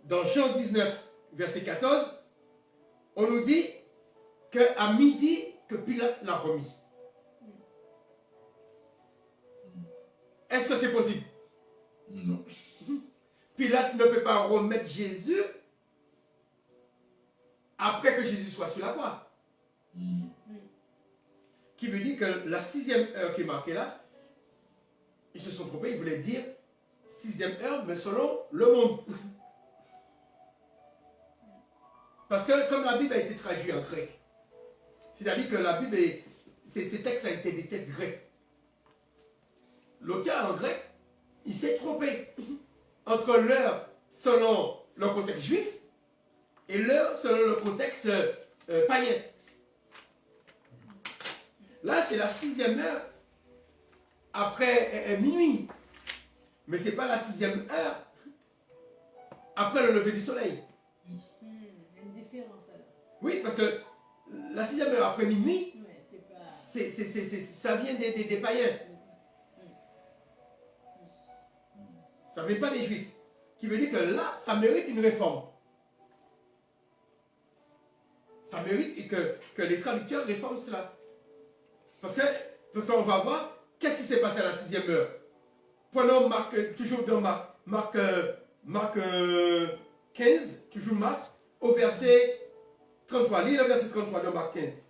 dans Jean 19, verset 14, on nous dit qu'à midi, que Pilate l'a remis. Est-ce que c'est possible? Non. Pilate ne peut pas remettre Jésus après que Jésus soit sur la croix. Qui veut dire que la 6e heure qui est marquée là, ils se sont trompés, ils voulaient dire 6e heure, mais selon le monde. Parce que comme la Bible a été traduite en grec, c'est-à-dire que la Bible, ces textes ont été des textes grecs. L'auteur en grec, il s'est trompé entre l'heure selon le contexte juif et l'heure selon le contexte païen. Là, c'est la 6e heure après minuit. Mais ce n'est pas la 6e heure après le lever du soleil. Une différence alors. Oui, parce que la 6e heure après minuit, Ouais, c'est pas... ça vient des païens. Ça ne vient pas des juifs. Qui veut dire que là, ça mérite une réforme. Ça mérite que les traducteurs réforment cela. Parce qu'on va voir qu'est-ce qui s'est passé à la 6e heure. Prenons Marc, toujours dans Marc 15, toujours Marc, au verset 33. Lis le verset 33 de Marc 15.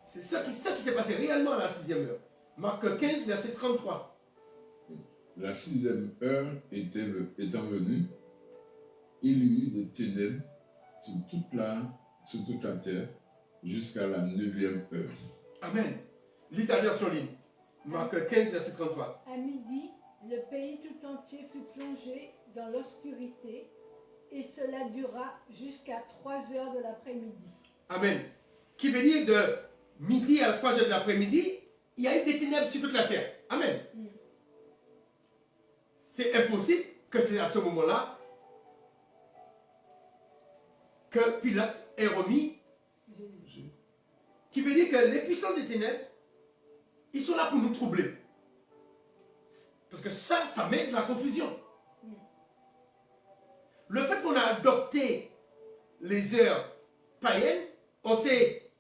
C'est ça qui s'est passé réellement à la 6e heure. Marc 15, verset 33. La 6e heure étant venue, il y eut des ténèbres sur toute la terre jusqu'à la 9e heure. Amen. Lis ta version ligne. Marc 15, verset 33. À midi, le pays tout entier fut plongé dans l'obscurité et cela dura jusqu'à 3 heures de l'après-midi. Amen. Qui veut dire de midi à 3 heures de l'après-midi, il y a eu des ténèbres sur toute la terre. Amen. C'est impossible que c'est à ce moment-là que Pilate ait remis. Jésus. Qui veut dire que les puissants des ténèbres, ils sont là pour nous troubler. Parce que ça met de la confusion. Le fait qu'on a adopté les heures païennes, on s'est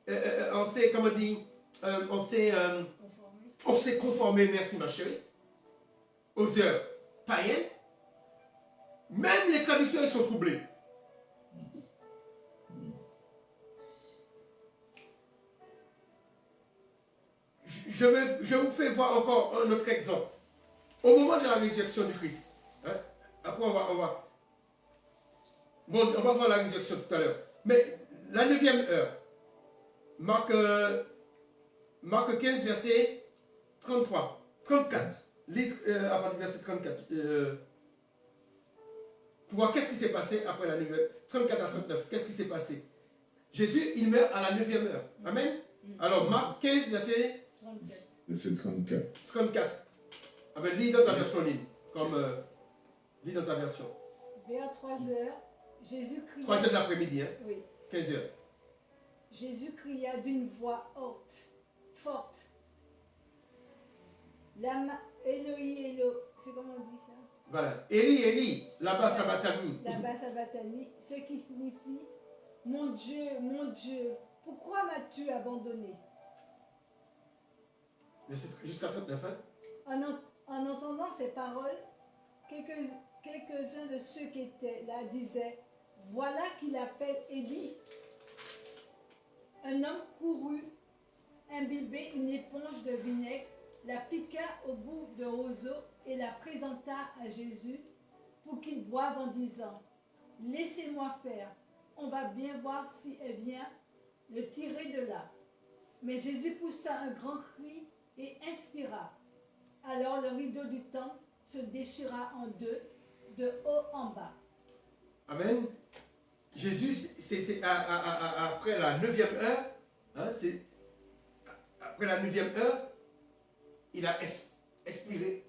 conformé, merci ma chérie, aux heures païennes. Même les traducteurs, ils sont troublés. Je vous fais voir encore un autre exemple. Au moment de la résurrection du Christ, hein, après on va voir la résurrection tout à l'heure. Mais la 9e heure, Marc 15, verset 34. À partir du verset 34. Pour voir qu'est-ce qui s'est passé après la 9e heure. 34 à 39, qu'est-ce qui s'est passé? Jésus, il meurt à la 9e heure. Amen. Alors, Marc 15, verset 34. Verset 34. 34. Ah ben, lis dans ta version ligne. Lis dans ta version. Vers 3 heures, Jésus cria... 3 heures de l'après-midi, hein? Oui. 15 heures. Jésus cria d'une voix forte. Lama Eloi Elo. C'est comment on dit ça? Voilà. Élie, Élie, là-bas, Sabatani. Là-bas, Sabatani, ce qui signifie mon Dieu, pourquoi m'as-tu abandonné? Jusqu'à 39, hein? En entendant ces paroles, quelques-uns de ceux qui étaient là disaient, voilà qu'il appelle Élie. Un homme courut, imbibait une éponge de vinaigre, la piqua au bout de roseau et la présenta à Jésus pour qu'il boive en disant, laissez-moi faire, on va bien voir si elle vient le tirer de là. Mais Jésus poussa un grand cri et inspira. Alors le rideau du temple se déchira en deux, de haut en bas. Amen. Jésus, après la 9e heure, hein, après la 9e heure, il a expiré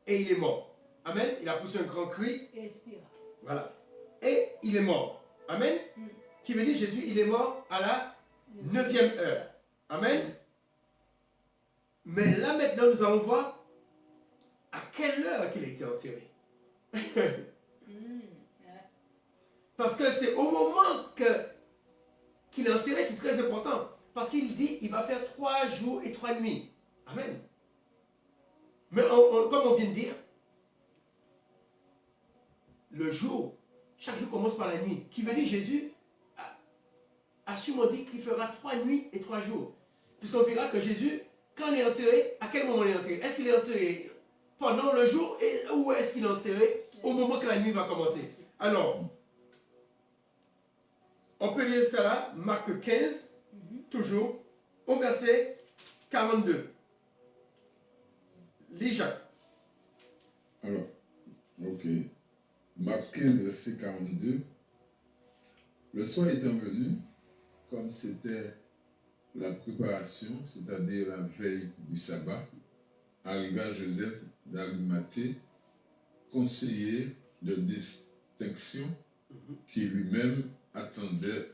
et il est mort. Amen. Il a poussé un grand cri. Et expira. Voilà. Et il est mort. Amen. Qui veut dire Jésus, il est mort à la 9e heure. Amen. Mais là maintenant, nous allons voir à quelle heure qu'il a été enterré. Parce que c'est au moment qu'il est enterré, c'est très important. Parce qu'il dit, il va faire 3 jours et 3 nuits. Amen. Mais comme on vient de dire, le jour, chaque jour commence par la nuit. Qui veut dire Jésus a sûrement dit qu'il fera 3 nuits et 3 jours. Puisqu'on verra que Jésus, quand il est enterré, à quel moment il est enterré? Est-ce qu'il est enterré pendant le jour ou est-ce qu'il est enterré au moment que la nuit va commencer? Alors, on peut lire ça là, Marc 15, toujours, au verset 42. Lis Jacques. Alors, ok. Marc 15, verset 42. Le soir étant venu, comme c'était la préparation, c'est-à-dire la veille du sabbat, arriva Joseph d'Arimathée, conseiller de distinction, qui lui-même attendait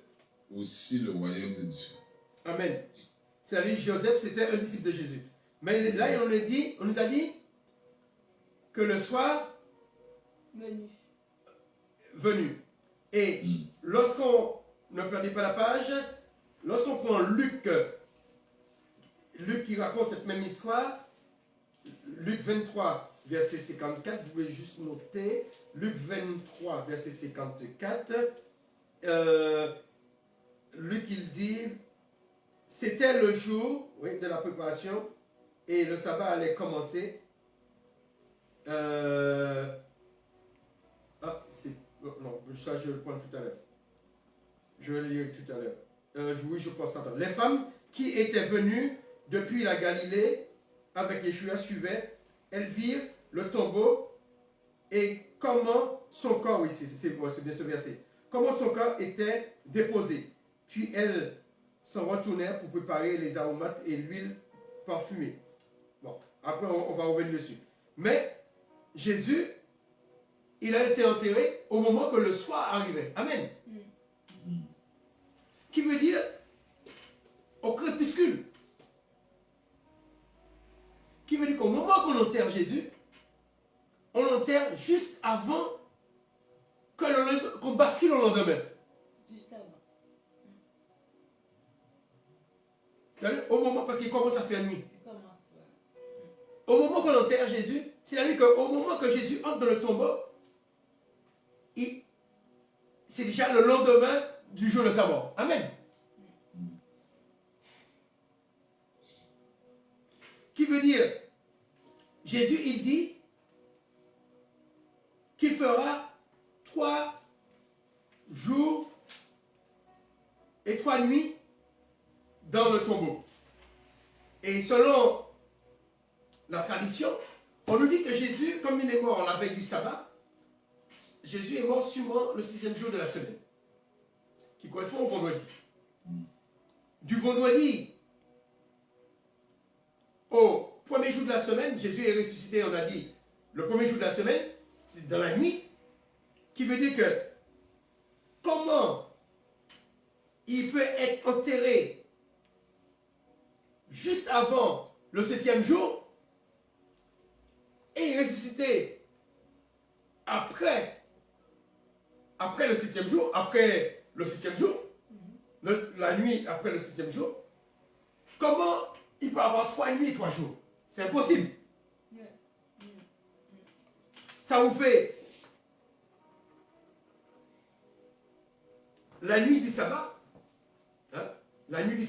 aussi le royaume de Dieu. Amen. C'est-à-dire Joseph, c'était un disciple de Jésus. Mais là, on nous a dit que le soir venu. Et lorsqu'on ne perdez pas la page, lorsqu'on prend Luc qui raconte cette même histoire, Luc 23, verset 54, vous pouvez juste noter, Luc 23, verset 54, Luc il dit, c'était le jour de la préparation et le sabbat allait commencer. Non, ça je le prends tout à l'heure. Je vais le lire tout à l'heure. Oui, je pense attendre. Les femmes qui étaient venues depuis la Galilée avec Yeshua suivaient, elles virent le tombeau et comment son corps, oui, c'est bien ce verset, comment son corps était déposé. Puis elles s'en retournèrent pour préparer les aromates et l'huile parfumée. Bon, après on va revenir dessus. Mais Jésus, il a été enterré au moment que le soir arrivait. Amen. Qui veut dire au crépuscule. Qui veut dire qu'au moment qu'on enterre Jésus, on l'enterre juste avant qu'on bascule au lendemain. Juste avant. Au moment, parce qu'il commence à faire nuit. Au moment qu'on enterre Jésus, c'est-à-dire qu'au moment que Jésus entre dans le tombeau, c'est déjà le lendemain du jour de sa mort. Amen. Qui veut dire, Jésus, il dit qu'il fera 3 jours et 3 nuits dans le tombeau. Et selon la tradition, on nous dit que Jésus, comme il est mort la veille du sabbat, Jésus est mort sûrement le 6e jour de la semaine, qui correspond au vendredi. Du vendredi au premier jour de la semaine, Jésus est ressuscité, on a dit, le premier jour de la semaine, c'est dans la nuit, qui veut dire que comment il peut être enterré juste avant le 7e jour et ressuscité après le 7e jour, la nuit après le 7e jour, comment il peut avoir 3 nuits et 3 jours? C'est impossible. Ça vous fait la nuit du sabbat, la nuit du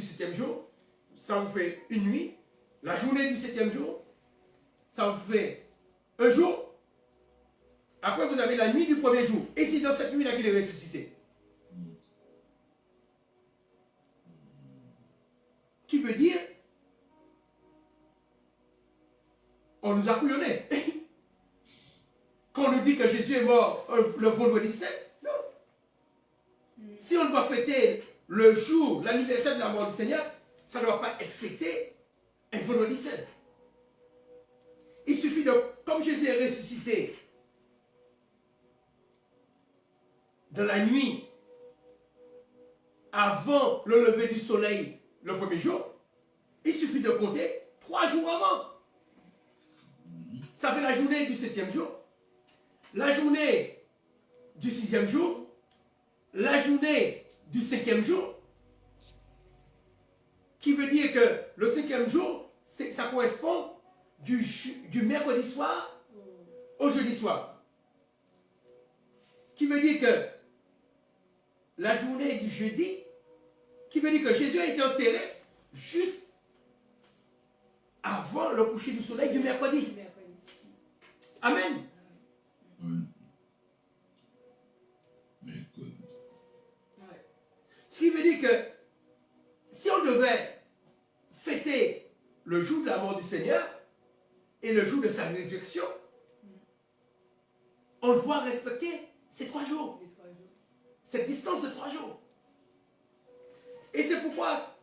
7e jour, ça vous fait une nuit. La journée du 7e jour, ça vous fait un jour. Après, vous avez la nuit du premier jour. Et c'est dans cette nuit-là qu'il est ressuscité. Qui veut dire, on nous a couillonnés. Quand on nous dit que Jésus est mort le vendredi saint, non. Si on doit fêter le jour, l'anniversaire de la mort du Seigneur, ça ne doit pas être fêté un vendredi saint. Il suffit de, comme Jésus est ressuscité dans la nuit, avant le lever du soleil, le premier jour, il suffit de compter 3 jours avant. Ça fait la journée du 7e jour, la journée du 6e jour, la journée du 5e jour, qui veut dire que le 5e jour, ça correspond du mercredi soir au jeudi soir. Qui veut dire que la journée du jeudi, qui veut dire que Jésus a été enterré juste avant le coucher du soleil du mercredi. Amen. Oui. Mais écoute, Ce qui veut dire que si on devait fêter le jour de la mort du Seigneur et le jour de sa résurrection, on doit respecter ces 3 jours, cette distance de 3 jours. Et c'est pourquoi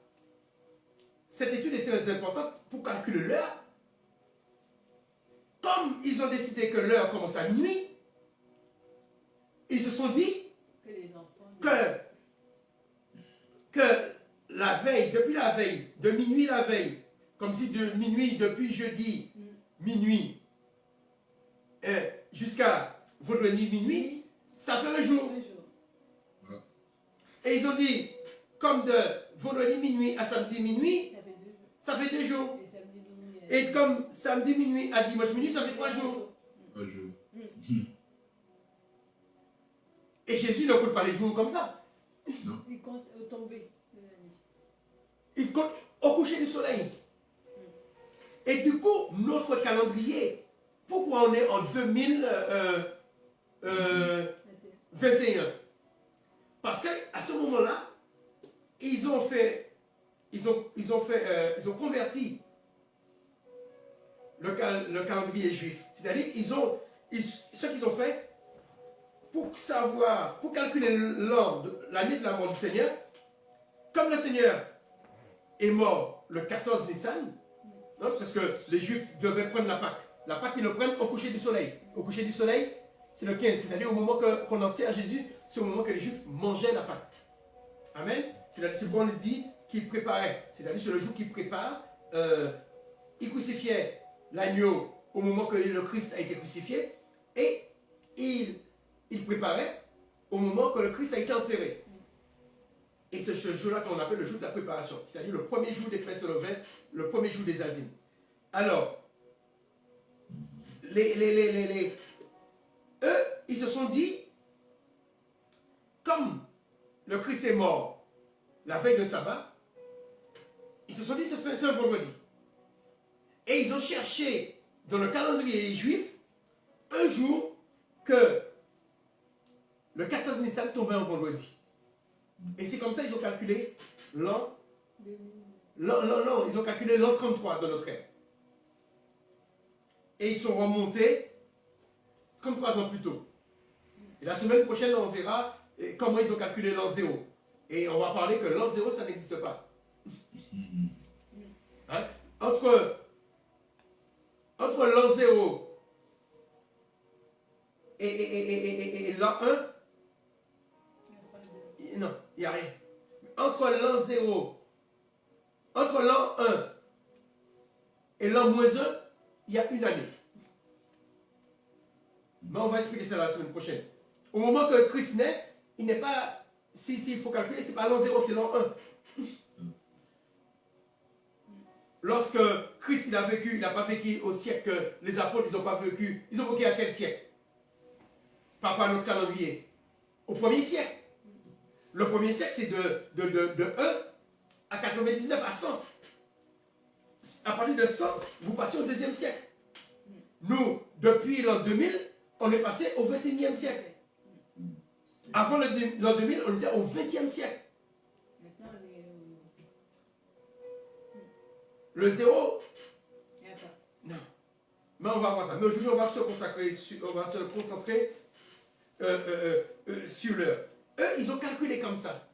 cette étude est très importante pour calculer l'heure. Comme ils ont décidé que l'heure commence à minuit, ils se sont dit que la veille, depuis la veille, de minuit la veille, comme si de minuit, depuis jeudi, minuit, jusqu'à vendredi minuit, ça fait un jour. Et ils ont dit, comme de vendredi minuit à samedi minuit, ça fait 2 jours. Et comme samedi minuit à dimanche minuit, ça fait 3 jours. 3 jours. Et Jésus ne compte pas les jours comme ça. Il compte au tomber de la nuit. Il compte au coucher du soleil. Et du coup, notre calendrier, pourquoi on est en 2021? Parce qu'à ce moment-là, ils ont converti le calendrier juif. C'est-à-dire ce qu'ils ont fait, pour calculer l'année de la mort du Seigneur, comme le Seigneur est mort le 14 Nissan, parce que les Juifs devaient prendre la Pâque. La Pâque, ils le prennent au coucher du soleil. Au coucher du soleil, c'est le 15, c'est-à-dire au moment qu'on enterre Jésus, c'est au moment que les Juifs mangeaient la Pâque. Amen. C'est-à-dire, c'est bon, on dit qu'ils préparaient. C'est-à-dire, c'est le jour qu'ils préparent. Ils crucifiaient l'agneau au moment que le Christ a été crucifié. Et ils préparaient au moment que le Christ a été enterré. Et c'est ce jour-là qu'on appelle le jour de la préparation. C'est-à-dire le premier jour des fêtes levain, le premier jour des azimes. Alors, eux, ils se sont dit, comme le Christ est mort la veille de sabbat, ils se sont dit, c'est un vendredi. Et ils ont cherché dans le calendrier juif un jour que le 14 Nissan tombait un vendredi. Et c'est comme ça qu'ils ont calculé l'an. Non, ils ont calculé l'an 33 de notre ère. Et ils sont remontés 33 ans plus tôt. Et la semaine prochaine, on verra comment ils ont calculé l'an 0. Et on va parler que l'an 0, ça n'existe pas. Hein? Entre l'an 0 et l'an 1, non, il n'y a rien. Entre l'an 1 et l'an -1, il y a une année. Mais on va expliquer ça la semaine prochaine. Au moment que Christ naît, il n'est pas, s'il faut calculer, ce n'est pas l'an 0, c'est l'an 1. Lorsque Christ il a vécu, il n'a pas vécu au siècle que les apôtres ils n'ont pas vécu. Ils ont vécu à quel siècle? Par rapport à notre calendrier. Au 1er siècle. Le 1er siècle, c'est de 1 à 99 à 100. À partir de 100, vous passez au 2e siècle. Nous, depuis l'an 2000, on est passé au 21e siècle. Avant l'an 2000, on était au 20e siècle. Maintenant, on est Le zéro, il y a pas. non. Mais on va voir ça. Mais aujourd'hui, on va se concentrer sur l'heure. Eux, ils ont calculé comme ça.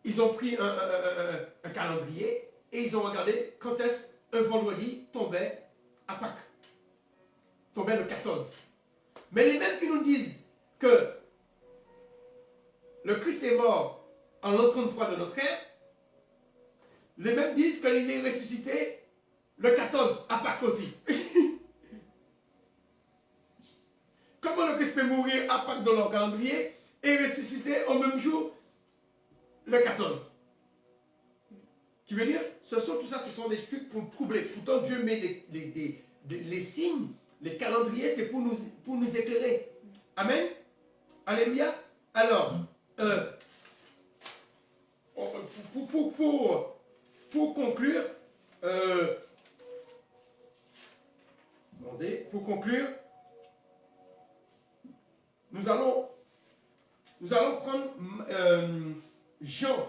Ils ont pris un calendrier et ils ont regardé quand est-ce un vendredi tombait à Pâques. Tombait le 14. Mais les mêmes qui nous disent que le Christ est mort en l'an 33 de notre ère, les mêmes disent qu'il est ressuscité le 14 à Pâques aussi. Comment le Christ peut mourir à Pâques dans leur calendrier et ressusciter au même jour le 14? Qui veut dire, tout ça, ce sont des trucs pour troubler. Pourtant, Dieu met les signes, les calendriers, c'est pour nous éclairer. Amen. Alléluia. Alors, pour conclure, nous allons prendre Jean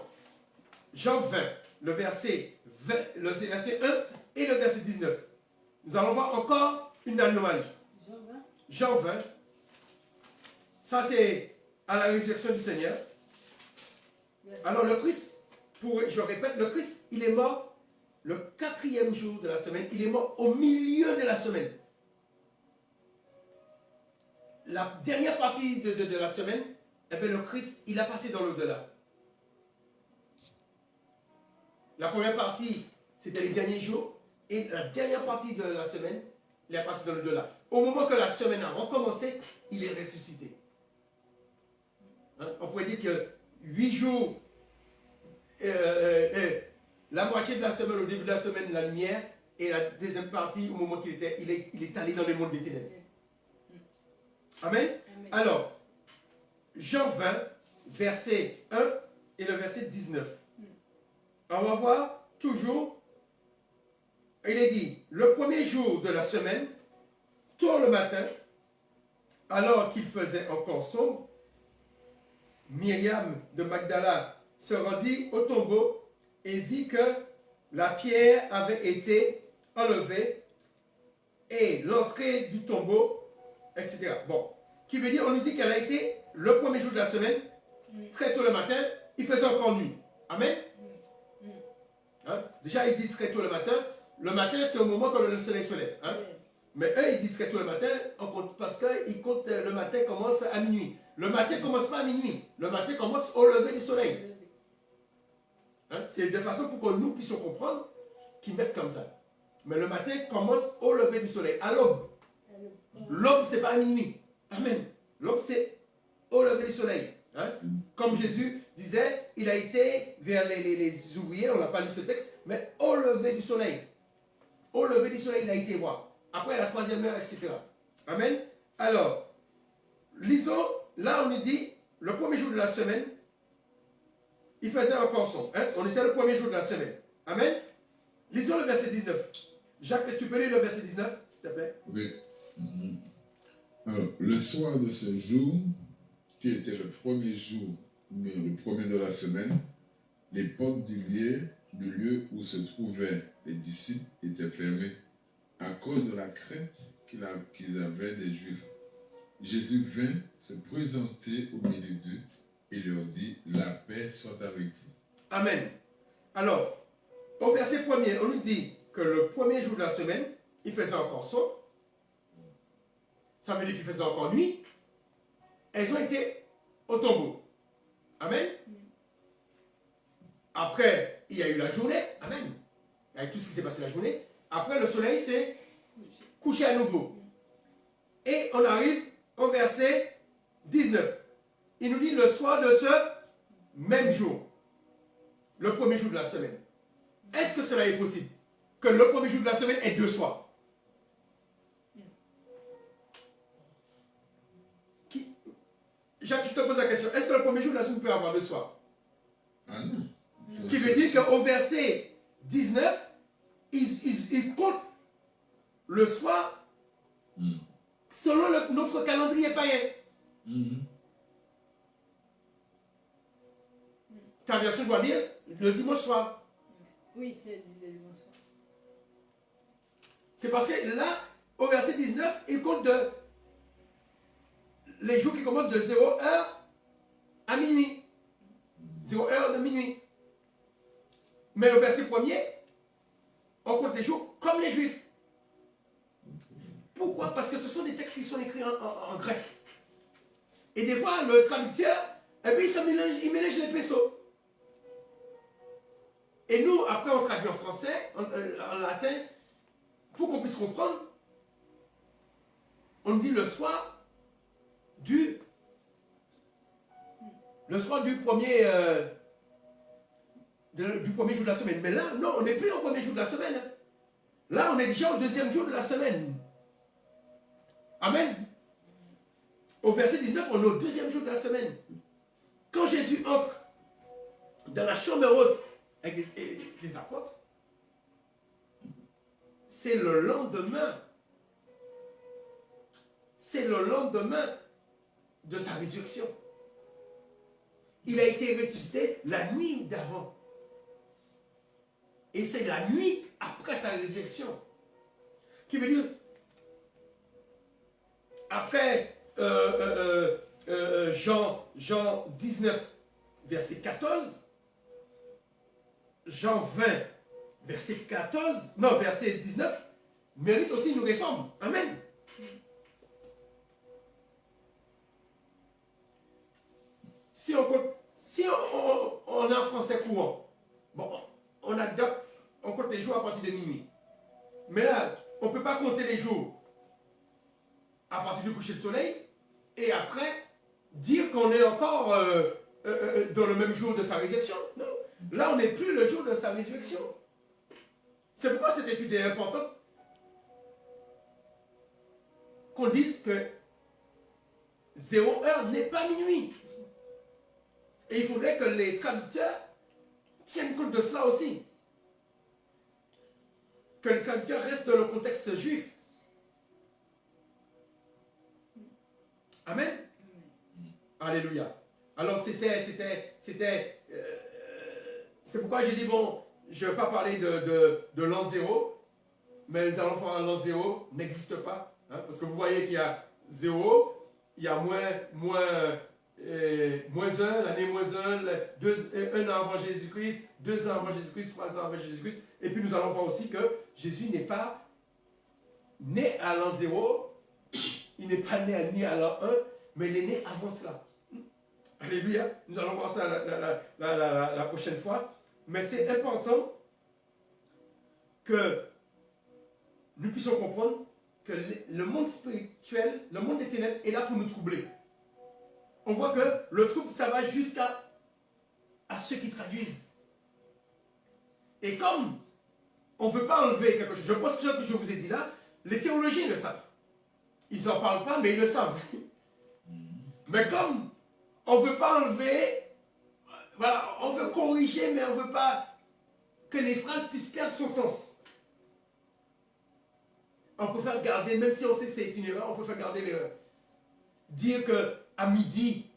20, le verset 1 et le verset 19. Nous allons voir encore une anomalie. Jean 20. Ça, c'est à la résurrection du Seigneur. Alors, le Christ, je répète, le Christ, il est mort le 4e jour de la semaine. Il est mort au milieu de la semaine. La dernière partie de la semaine, eh bien, le Christ, il a passé dans l'au-delà. La première partie, c'était les derniers jours. Et la dernière partie de la semaine, il a passé dans l'au-delà. Au moment que la semaine a recommencé, il est ressuscité. Hein? On pourrait dire que 8 jours, la moitié de la semaine, au début de la semaine, la lumière, et la deuxième partie, au moment qu'il était, il est allé dans le monde des ténèbres. Amen. Amen. Alors, Jean 20, verset 1 et le verset 19. On va voir toujours, il est dit, le premier jour de la semaine, tôt le matin, alors qu'il faisait encore sombre, Myriam de Magdala se rendit au tombeau et vit que la pierre avait été enlevée et l'entrée du tombeau, etc. Bon, qui veut dire, on nous dit qu'elle a été le premier jour de la semaine, très tôt le matin, il faisait encore nuit. Amen. Hein? Déjà, ils disent très tôt le matin c'est au moment quand le soleil se lève. Hein? Mais eux, ils disent très tôt le matin, parce qu'ils comptent le matin commence à minuit. Le matin commence pas à minuit, le matin commence au lever du soleil. Hein? C'est de façon pour que nous puissions comprendre qu'ils mettent comme ça. Mais le matin commence au lever du soleil, à l'aube. L'aube, c'est pas à minuit. Amen. L'aube, c'est au lever du soleil. Hein? Comme Jésus disait, il a été vers les ouvriers, on n'a pas lu ce texte, mais au lever du soleil. Au lever du soleil, il a été voir. Après la 3e heure, etc. Amen. Alors, lisons, là on nous dit, le premier jour de la semaine, il faisait encore son. Hein? On était le premier jour de la semaine. Amen. Lisons le verset 19. Jacques, tu peux lire le verset 19, s'il te plaît? Oui. Alors, le soir de ce jour, qui était le premier jour, mais le premier de la semaine, les portes du lieu où se trouvaient les disciples étaient fermées à cause de la crainte qu'ils avaient des Juifs. Jésus vint se présenter au milieu d'eux et leur dit, la paix soit avec vous. Amen. Alors, au verset 1er, on nous dit que le premier jour de la semaine, il faisait encore sombre. Ça veut dire qu'il faisait encore nuit. Elles ont été au tombeau. Amen. Après, il y a eu la journée. Amen. Avec tout ce qui s'est passé la journée. Après, le soleil s'est couché à nouveau. Et on arrive au verset 19. Il nous dit le soir de ce même jour. Le premier jour de la semaine. Est-ce que cela est possible? Que le premier jour de la semaine est 2 soirs? Jacques, je te pose la question. Est-ce que le premier jour de la semaine peut avoir 2 soirs? Ah non. Qui veut dire qu'au verset 19, il compte le soir selon notre calendrier païen. Ta version doit dire le dimanche soir. Oui, c'est le dimanche soir. C'est parce que là, au verset 19, il compte les jours qui commencent de 0 heure à minuit. 0 heure de minuit. Mais au verset 1er, on compte les jours comme les Juifs. Pourquoi? Parce que ce sont des textes qui sont écrits en grec. Et des fois, le traducteur, eh bien, il mélange les pinceaux. Et nous, après, on traduit en français, en latin, pour qu'on puisse comprendre. On dit le soir du premier du premier jour de la semaine. Mais là, non, on n'est plus au premier jour de la semaine. Hein. Là, on est déjà au deuxième jour de la semaine. Amen. Au verset 19, on est au deuxième jour de la semaine. Quand Jésus entre dans la chambre haute avec les apôtres, c'est le lendemain. C'est le lendemain de sa résurrection. Il a été ressuscité la nuit d'avant. Et c'est la nuit après sa résurrection. Qui veut dire, après Jean 19, verset 14, Jean 20, verset 14, non, verset 19, mérite aussi une réforme. Amen. Si on est en français courant, bon, on compte les jours à partir de minuit. Mais là, on ne peut pas compter les jours à partir du coucher du soleil et après dire qu'on est encore dans le même jour de sa résurrection. Non. Là, on n'est plus le jour de sa résurrection. C'est pourquoi cette étude est importante. Qu'on dise que 0 heure n'est pas minuit. Et il faudrait que les traducteurs tiennent compte de cela aussi. Que les traducteurs restent dans le contexte juif. Amen. Alléluia. Alors c'est pourquoi j'ai dit, bon, je ne vais pas parler de l'an 0, mais nous allons voir l'an 0 n'existe pas. Hein, parce que vous voyez qu'il y a 0, il y a moins 1, l'année moins 1, 1 an avant Jésus-Christ, 2 ans avant Jésus-Christ, 3 ans avant Jésus-Christ. Et puis nous allons voir aussi que Jésus n'est pas né à l'an 0, il n'est pas né ni à l'an 1, mais il est né avant cela. Alléluia. Nous allons voir ça la prochaine fois. Mais c'est important que nous puissions comprendre que le monde spirituel, le monde des ténèbres est là pour nous troubler. On voit que le trouble, ça va jusqu'à ceux qui traduisent. Et comme on ne veut pas enlever quelque chose, je pense que ce que je vous ai dit là, les théologiens le savent. Ils n'en parlent pas, mais ils le savent. Mais comme on ne veut pas enlever, voilà, on veut corriger, mais on ne veut pas que les phrases puissent perdre son sens. On préfère garder, même si on sait que c'est une erreur, on préfère garder l'erreur. Dire qu'à midi,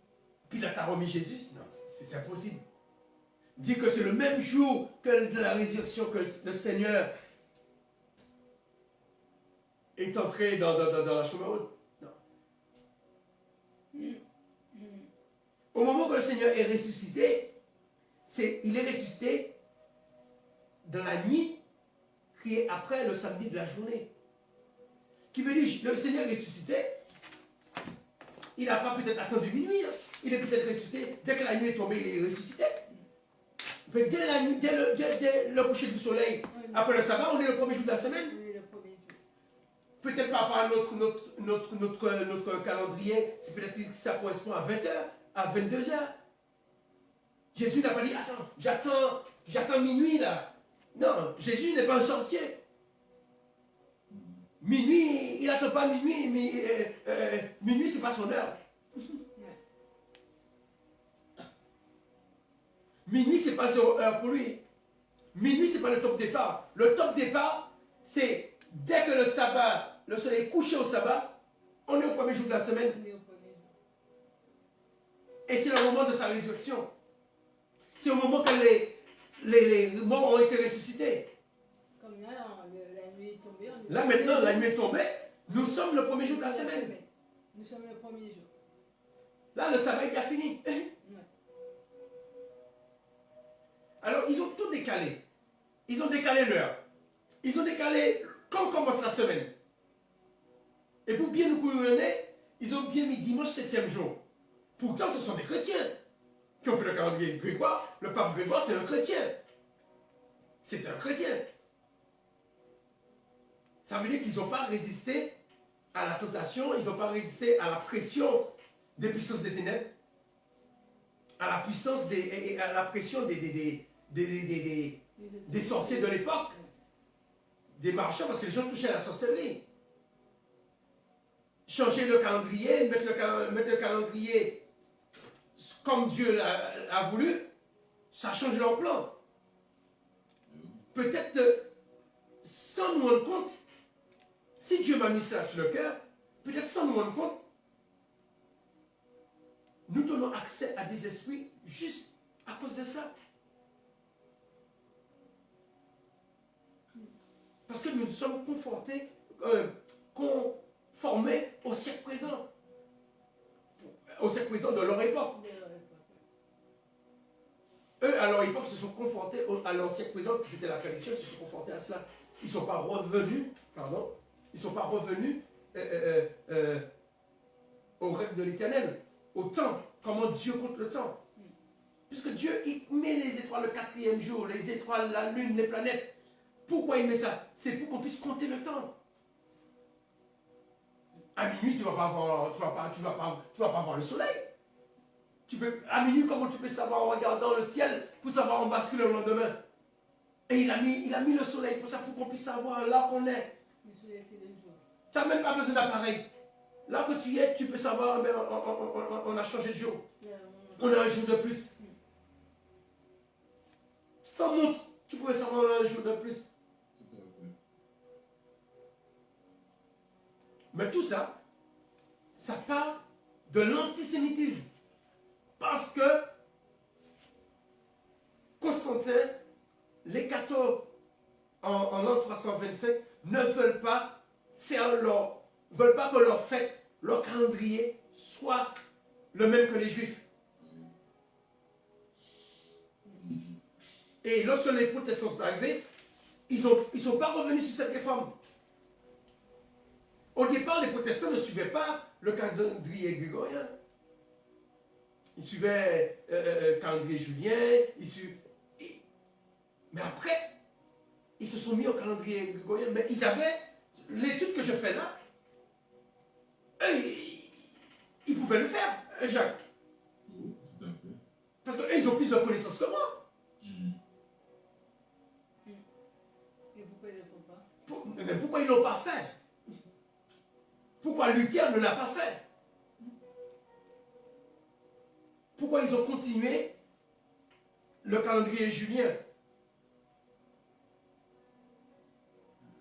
Pilate a remis Jésus, non, c'est impossible. Dire que c'est le même jour que de la résurrection que le Seigneur est entré dans la chambre haute. Non. Au moment que le Seigneur est ressuscité, il est ressuscité dans la nuit qui est après le samedi de la journée. Qui veut dire, le Seigneur est ressuscité, il n'a pas peut-être attendu minuit, là. Il est peut-être ressuscité, dès que la nuit est tombée, il est ressuscité. Mais dès le coucher du soleil, oui, après le sabbat, on est le premier jour de la semaine. Oui, le premier jour. Peut-être pas par notre calendrier, c'est peut-être que ça correspond à 20h, à 22h. Jésus n'a pas dit, attends, j'attends minuit là. Non, Jésus n'est pas un sorcier. Minuit, il n'attend pas minuit, mais minuit, c'est pas son heure. Minuit, c'est pas 0 heure pour lui. Minuit, c'est pas le top départ. Le top départ, c'est dès que le soleil est couché au sabbat, On est au premier jour de la semaine. On est au premier jour. Et c'est le moment de sa résurrection. C'est au moment que les morts ont été ressuscités. Comme là, la nuit est tombée. on est Là au maintenant, premier la jour. nuit est tombée. Nous sommes le premier jour de la semaine. Nous sommes le premier jour. Là, le sabbat est fini. Ouais. Alors, ils ont tout décalé. Ils ont décalé l'heure. Ils ont décalé quand commence la semaine. Et pour bien nous couillonner, ils ont bien mis dimanche 7e jour. Pourtant, ce sont des chrétiens qui ont fait le calendrier Grégoire. Le pape Grégoire, c'est un chrétien. C'est un chrétien. Ça veut dire qu'ils n'ont pas résisté à la tentation, ils n'ont pas résisté à la pression des puissances des ténèbres, à la puissance et à la pression des sorciers de l'époque, des marchands, parce que les gens touchaient à la sorcellerie. Changer le calendrier, mettre le calendrier comme Dieu l'a voulu, ça change leur plan. Peut-être sans nous rendre compte, si Dieu m'a mis ça sur le cœur, peut-être sans nous rendre compte, nous donnons accès à des esprits juste à cause de ça. Parce que nous sommes confortés, conformés au siècle présent. Au siècle présent de leur époque. Eux, à leur époque, se sont confortés à leur siècle présent, qui c'était la tradition, ils se sont confortés à cela. Ils ne sont pas revenus, ils ne sont pas revenus aux règles de l'Éternel, au temps, comment Dieu compte le temps. Puisque Dieu, il met les étoiles le 4e jour, les étoiles, la lune, les planètes. Pourquoi il met ça? C'est pour qu'on puisse compter le temps. À minuit, tu ne vas pas voir le soleil. À minuit, comment tu peux savoir en regardant le ciel pour savoir en basculer le lendemain? Et il a mis le soleil pour ça, pour qu'on puisse savoir là qu'on est. Le soleil, c'est le jour. Tu n'as même pas besoin d'appareil. Là que tu es, tu peux savoir, mais on a changé de jour. On a un jour de plus. Sans montre, tu pouvais savoir on a un jour de plus. Mais tout ça, ça part de l'antisémitisme. Parce que Constantin, les catholiques en l'an 325 ne veulent pas que leur fête, leur calendrier soit le même que les juifs. Et lorsque les protestants sont arrivés, ils sont pas revenus sur cette réforme. Au départ, les protestants ne suivaient pas le calendrier grégorien. Ils suivaient le calendrier julien. Mais après, ils se sont mis au calendrier grégorien. Mais ils avaient l'étude que je fais là. Eux, ils pouvaient le faire, hein, Jacques. Oui, tout à fait. Parce qu'eux, ils ont plus de connaissances que moi. Et pourquoi ils ne le font pas? Mais pourquoi ils ne l'ont pas fait? Pourquoi Luther ne l'a pas fait? Pourquoi ils ont continué le calendrier julien?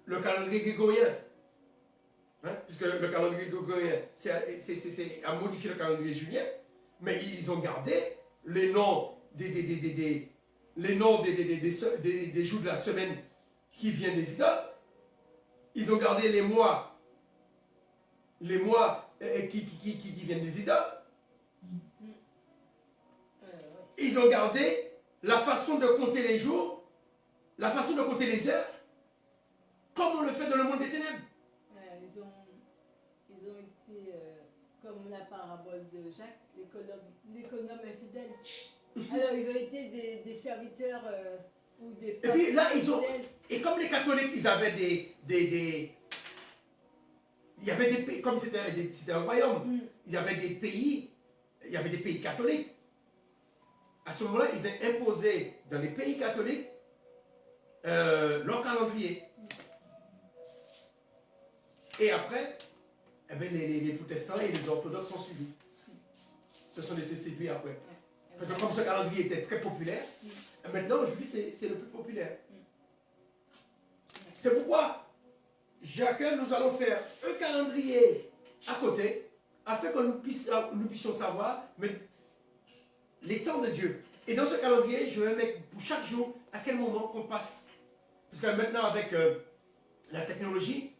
Le calendrier grégorien? Hein? Puisque le calendrier grégorien, c'est à modifier le calendrier julien, mais ils ont gardé les noms des jours de la semaine qui viennent des idoles. Ils ont gardé les mois qui viennent des idoles. Ils ont gardé la façon de compter les jours, la façon de compter les heures, comme on le fait dans le monde des ténèbres. Ils ont été, comme la parabole de Jacques, l'économe infidèle. Alors, ils ont été des serviteurs ou des... Et puis là, fidèles. et comme les catholiques, ils avaient il y avait des pays, comme c'était un royaume, il y avait des pays catholiques. À ce moment-là, ils ont imposé dans les pays catholiques leur calendrier. Et après, eh bien, les protestants et les orthodoxes sont suivis. Ce sont laissés séduire après. Parce que comme ce calendrier était très populaire, maintenant aujourd'hui c'est le plus populaire. C'est pourquoi chacun nous allons faire un calendrier à côté, afin que nous puissions savoir les temps de Dieu. Et dans ce calendrier, je vais mettre pour chaque jour à quel moment qu'on passe. Parce que maintenant, avec la technologie,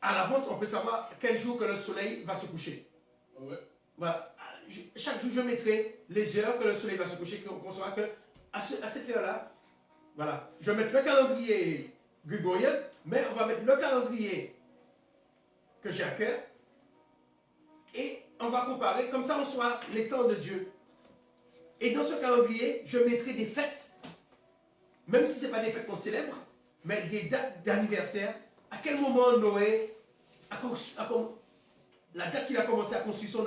à l'avance, on peut savoir quel jour que le soleil va se coucher. Ouais. Voilà. Chaque jour, je mettrai les heures que le soleil va se coucher, qu'on saura que à cette heure-là, voilà. Je vais mettre le calendrier grégorien, mais on va mettre le calendrier que j'ai à cœur. Et on va comparer, comme ça on saura les temps de Dieu. Et dans ce calendrier, je mettrai des fêtes, même si ce n'est pas des fêtes qu'on célèbre, mais des dates d'anniversaire. À quel moment Noé, la date qu'il a commencé à construire son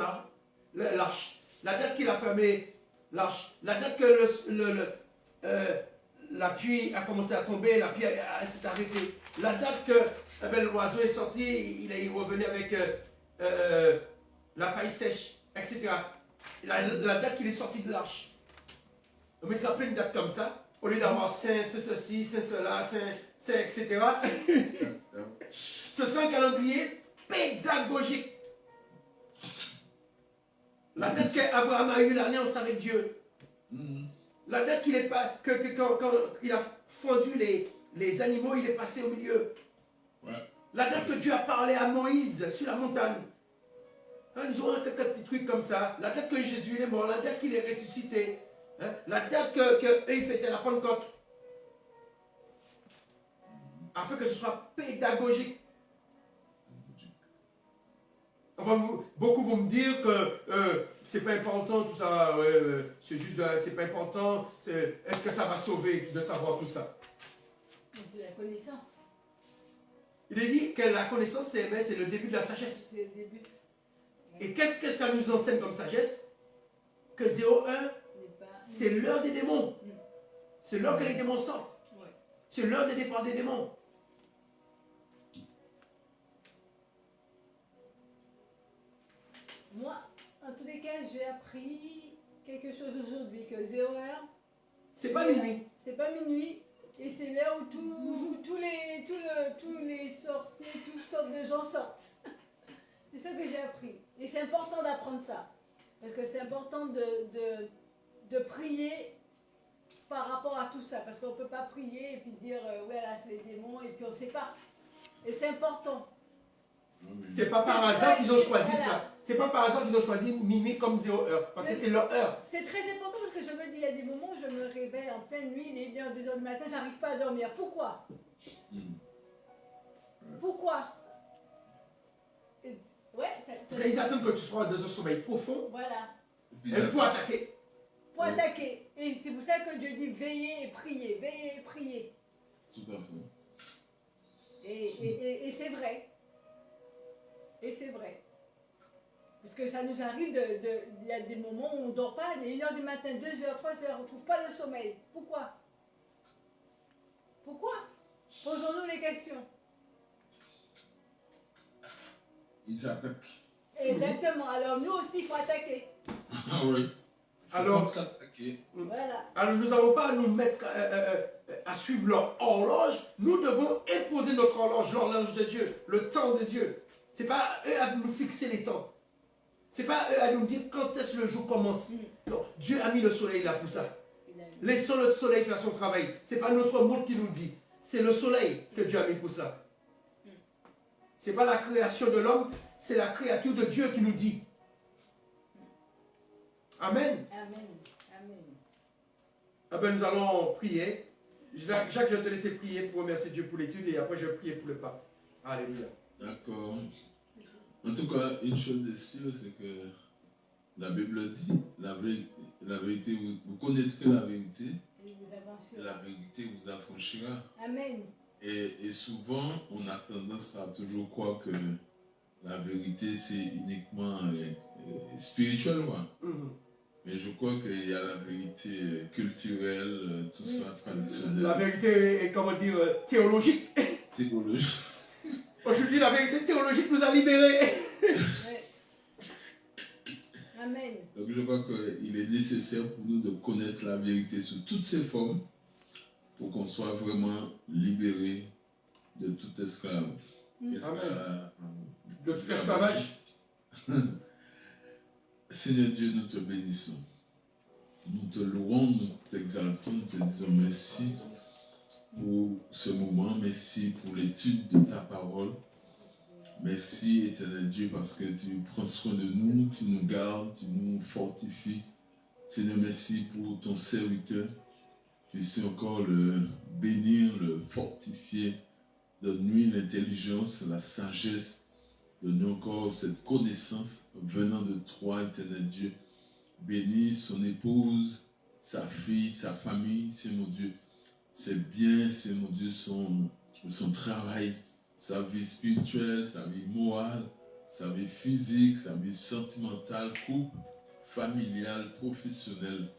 l'arche, la date qu'il a fermé l'arche, la date que la pluie a commencé à tomber, la pluie s'est arrêtée, la date que l'oiseau est sorti, il est revenu avec la paille sèche, etc. La date qu'il est sorti de l'arche. On mettra plein de dates comme ça, au lieu d'avoir saint, ceci, saint cela, saint, etc. Ce sera un calendrier pédagogique. La date qu'Abraham a eu l'alliance avec Dieu. La date qu'il est pas, quand il a fondu les animaux, il est passé au milieu. Ouais. La date que Dieu a parlé à Moïse sur la montagne. Hein, nous aurons quelques petits trucs comme ça. La date que Jésus est mort, la date qu'il est ressuscité. Hein, la date qu'il fêtait la Pentecôte. Afin que ce soit pédagogique. Beaucoup vont me dire que c'est pas important tout ça, c'est juste, c'est pas important. Est-ce que ça va sauver de savoir tout ça? De la connaissance. Il est dit que la connaissance, c'est le début de la sagesse. C'est le début. Et qu'est-ce que ça nous enseigne comme sagesse? Que 0,1, c'est l'heure des démons. C'est l'heure que les démons sortent. Ouais. C'est l'heure des départs des démons. Moi, en tous les cas, j'ai appris quelque chose aujourd'hui, que 0 heure, C'est pas minuit. c'est pas minuit, et c'est l'heure où tous les sorciers, toutes sortes de gens sortent. C'est ça que j'ai appris. Et c'est important d'apprendre ça. Parce que c'est important de prier par rapport à tout ça. Parce qu'on ne peut pas prier et puis dire, ouais, là, c'est les démons, et puis on ne sait pas. Et c'est important. C'est pas par hasard qu'ils ont choisi ça. C'est pas par hasard qu'ils ont choisi minuit comme 0 heure. Parce que c'est leur heure. C'est très important parce que je me dis, il y a des moments où je me réveille en pleine nuit, il est bien 2 heures du matin, j'arrive pas à dormir. Pourquoi? Pourquoi? Ouais, Parce qu'ils attendent que tu sois dans un sommeil profond voilà. et pour attaquer. Pour attaquer. Et c'est pour ça que Dieu dit veillez et priez, veillez et priez. Tout à fait. Et c'est vrai. Et c'est vrai. Parce que ça nous arrive il y a des moments où on ne dort pas, il est 1h du matin, 2h, 3h, on ne trouve pas le sommeil. Pourquoi? Pourquoi? Posons-nous les questions. Ils attaquent. Exactement. Alors nous aussi, il faut attaquer. Ah oui. Alors, Voilà. alors nous n'avons pas à nous mettre à suivre leur horloge. Nous devons imposer notre horloge, l'horloge de Dieu, le temps de Dieu. Ce n'est pas eux à nous fixer les temps. Ce n'est pas eux à nous dire quand est-ce que le jour commence. Non, Dieu a mis le soleil là pour ça. Laissons le soleil faire son travail. Ce n'est pas notre monde qui nous le dit. C'est le soleil que Dieu a mis pour ça. Ce n'est pas la création de l'homme, c'est la créature de Dieu qui nous dit. Amen. Amen. Amen. Ah ben, nous allons prier. Jacques, je vais te laisser prier pour remercier Dieu pour l'étude et après je vais prier pour le pape. Alléluia. D'accord. En tout cas, une chose est sûre, c'est que la Bible dit, la vérité, vous connaîtrez la vérité, et la vérité vous affranchira. Amen. Et souvent, on a tendance à toujours croire que la vérité, c'est uniquement spirituel, quoi. Mais je crois qu'il y a la vérité culturelle, tout ça, traditionnelle. La vérité est, comment dire, théologique. Théologique. Aujourd'hui, la vérité théologique nous a libérés. Ouais. Amen. Donc je crois qu'il est nécessaire pour nous de connaître la vérité sous toutes ses formes pour qu'on soit vraiment libéré de tout esclave. jusqu'à Amen. le Jusqu'à l'esclavage. Seigneur Dieu, nous te bénissons. Nous te louons, nous t'exaltons, nous te disons merci pour ce moment. Merci pour l'étude de ta parole. Merci, éternel Dieu, parce que tu prends soin de nous, tu nous gardes, tu nous fortifies. Seigneur, merci pour ton serviteur. Puisses encore le bénir, le fortifier. Donne-lui l'intelligence, la sagesse. Donne-nous encore cette connaissance venant de toi, éternel Dieu. Bénis son épouse, sa fille, sa famille, c'est mon Dieu. C'est bien, c'est mon Dieu, son travail, sa vie spirituelle, sa vie morale, sa vie physique, sa vie sentimentale, couple, familiale, professionnelle.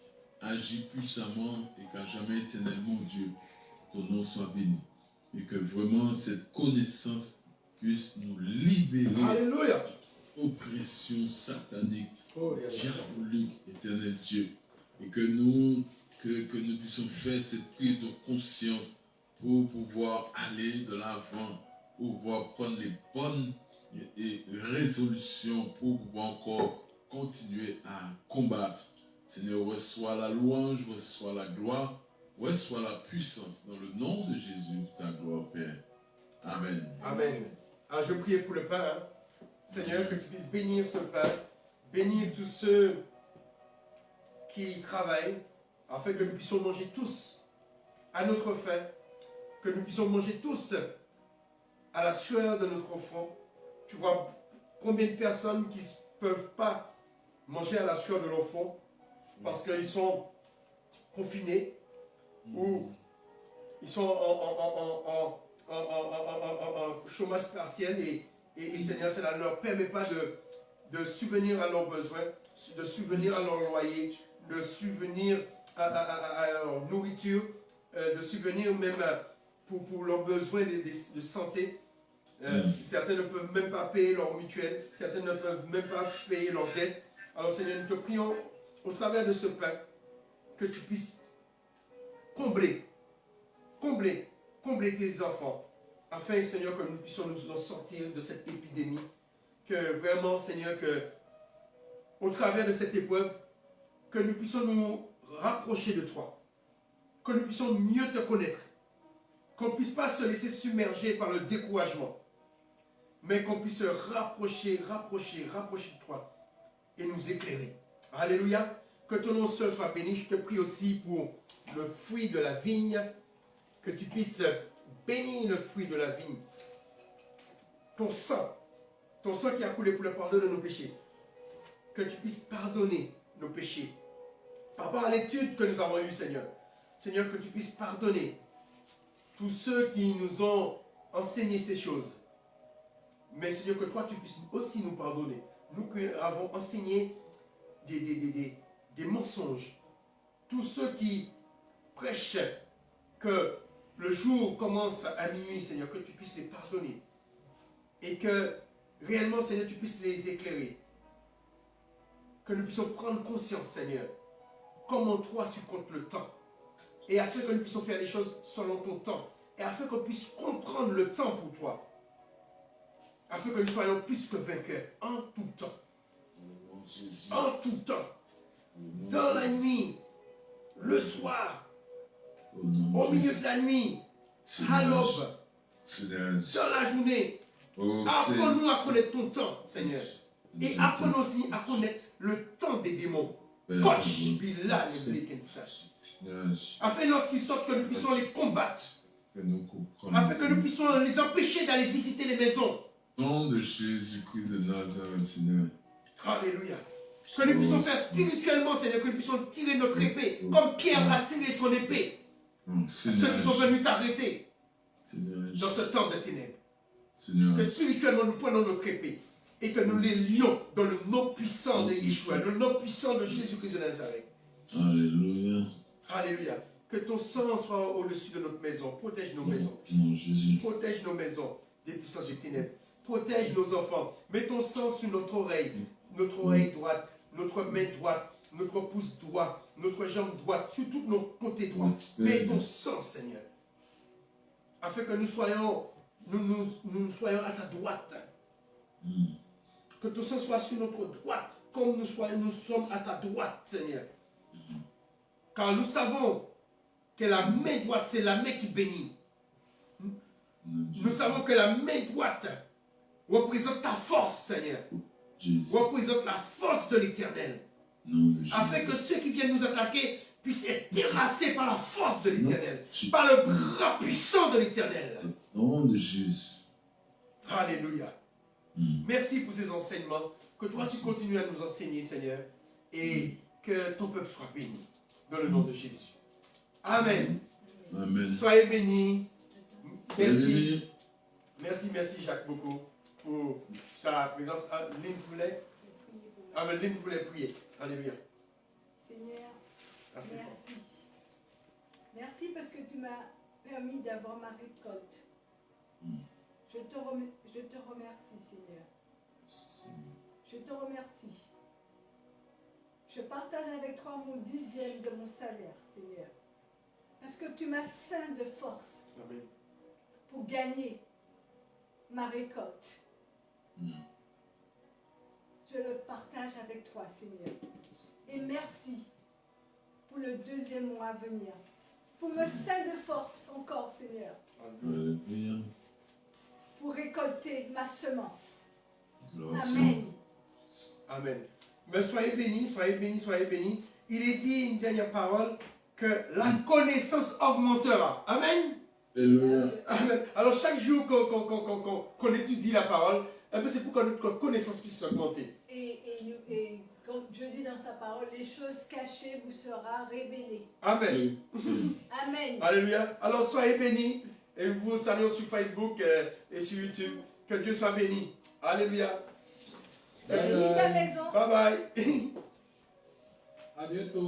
Agis puissamment et qu'à jamais éternellement, Dieu, ton nom soit béni. Et que vraiment cette connaissance puisse nous libérer Alléluia. d'oppression satanique, Oh, diabolique, éternel Dieu. Et que nous puissions faire cette prise de conscience pour pouvoir aller de l'avant, pour pouvoir prendre les bonnes résolutions, pour pouvoir encore continuer à combattre. Seigneur, reçois la louange, reçois la gloire, reçois la puissance dans le nom de Jésus, ta gloire, Père. Amen. Amen. Alors je prie pour le pain. Hein. Seigneur, que tu puisses bénir ce pain, bénir tous ceux qui travaillent, afin que nous puissions manger tous à notre faim, que nous puissions manger tous à la sueur de notre front. Tu vois combien de personnes qui ne peuvent pas manger à la sueur de leur front parce qu'ils sont confinés ou ils sont en chômage partiel et Seigneur, cela ne leur permet pas de subvenir à leurs besoins, de subvenir à leur loyer, de subvenir à leur nourriture, de subvenir même pour leurs besoins de santé. Certains ne peuvent même pas payer leur mutuelle, certains ne peuvent même pas payer leurs dettes. Alors Seigneur, nous te prions au travers de ce pain que tu puisses combler tes enfants, afin, Seigneur, que nous puissions nous en sortir de cette épidémie, que vraiment, Seigneur, que au travers de cette épreuve, que nous puissions nous rapprocher de toi, que nous puissions mieux te connaître, qu'on ne puisse pas se laisser submerger par le découragement, mais qu'on puisse se rapprocher de toi et nous éclairer. Alléluia. Que ton nom seul soit béni. Je te prie aussi pour le fruit de la vigne, que tu puisses bénir le fruit de la vigne. Ton sang qui a coulé pour le pardon de nos péchés. Que tu puisses pardonner nos péchés. Par rapport à l'étude que nous avons eue, Seigneur. Seigneur, que tu puisses pardonner tous ceux qui nous ont enseigné ces choses. Mais Seigneur, que toi, tu puisses aussi nous pardonner. Nous qui avons enseigné des mensonges. Tous ceux qui prêchent que le jour commence à minuit, Seigneur, que tu puisses les pardonner. Et que réellement, Seigneur, tu puisses les éclairer. Que nous puissions prendre conscience, Seigneur, comment toi tu comptes le temps. Et afin que nous puissions faire les choses selon ton temps. Et afin qu'on puisse comprendre le temps pour toi. Afin que nous soyons plus que vainqueurs en tout temps. En tout temps. Dans la nuit, le soir, au milieu de la nuit, à l'aube, dans la journée. Apprends-nous à connaître ton temps, Seigneur. Et apprends aussi à connaître le temps des démons. Coach, Bilal et Blikensach. Afin lorsqu'ils sortent, que nous puissions les combattre. Afin que nous puissions les empêcher d'aller visiter les maisons. Nom de Jésus-Christ de Nazareth, Seigneur. Alléluia. Que nous puissions faire spirituellement, Seigneur, que nous puissions tirer notre épée, comme Pierre a tiré son épée. Ceux qui sont venus t'arrêter dans ce temps de ténèbres. Que spirituellement nous prenons notre épée et que nous les lions dans le nom puissant de Yeshua, le nom puissant de Jésus-Christ de Nazareth. Alléluia. Alléluia. Que ton sang soit au-dessus de notre maison. Protège nos maisons. Protège nos maisons des puissances des ténèbres. Protège nos enfants. Mets ton sang sur notre oreille droite, notre main droite, notre pouce droit, notre jambe droite, sur tous nos côtés droits. Mets ton sang, Seigneur. Afin que nous soyons nous soyons à ta droite. Mm. Que ton sang soit sur notre droite, comme nous sommes à ta droite, Seigneur. Car nous savons que la main droite, c'est la main qui bénit. Nous savons que la main droite représente ta force, Seigneur. Jésus. Représente la force de l'Éternel. Nom de Jésus. Afin que ceux qui viennent nous attaquer puissent être terrassés par la force de l'Éternel. Jésus. Par le bras puissant de l'Éternel. Nom de Jésus. Alléluia. Mm. Merci pour ces enseignements. Que toi, tu Merci. continues à nous enseigner, Seigneur. Et que ton peuple soit béni. Dans le nom de Jésus. Amen. Amen. Soyez bénis. Merci. Béni. Merci Jacques beaucoup pour ta présence. Ah, Lynn voulait. Ah, mais Lynn voulait prier. Alléluia. Seigneur, Merci. merci. Merci parce que tu m'as permis d'avoir ma récolte. Mm. Je te remercie, Seigneur. Je te remercie. Je partage avec toi mon 10e de mon salaire, Seigneur. Parce que tu m'as ceint de force Amen. pour gagner ma récolte. Mm. Je le partage avec toi, Seigneur. Et merci pour le 2e mois à venir. Pour me ceindre de force encore, Seigneur. Alléluia. Pour récolter ma semence. Gloire au Amen. Seigneur. Amen. Mais soyez bénis, soyez bénis, soyez bénis. Il est dit une dernière parole que la connaissance augmentera. Amen. Alléluia. Amen. Alors chaque jour qu'on étudie la parole, c'est pour que notre connaissance puisse augmenter. Et comme Dieu dit dans sa parole, les choses cachées vous sera révélées. Amen. Amen. Alléluia. Alors soyez bénis et vous saluons sur Facebook et sur YouTube. Que Dieu soit béni. Alléluia. Bye Bénis ta bye. maison. Bye bye. À bientôt.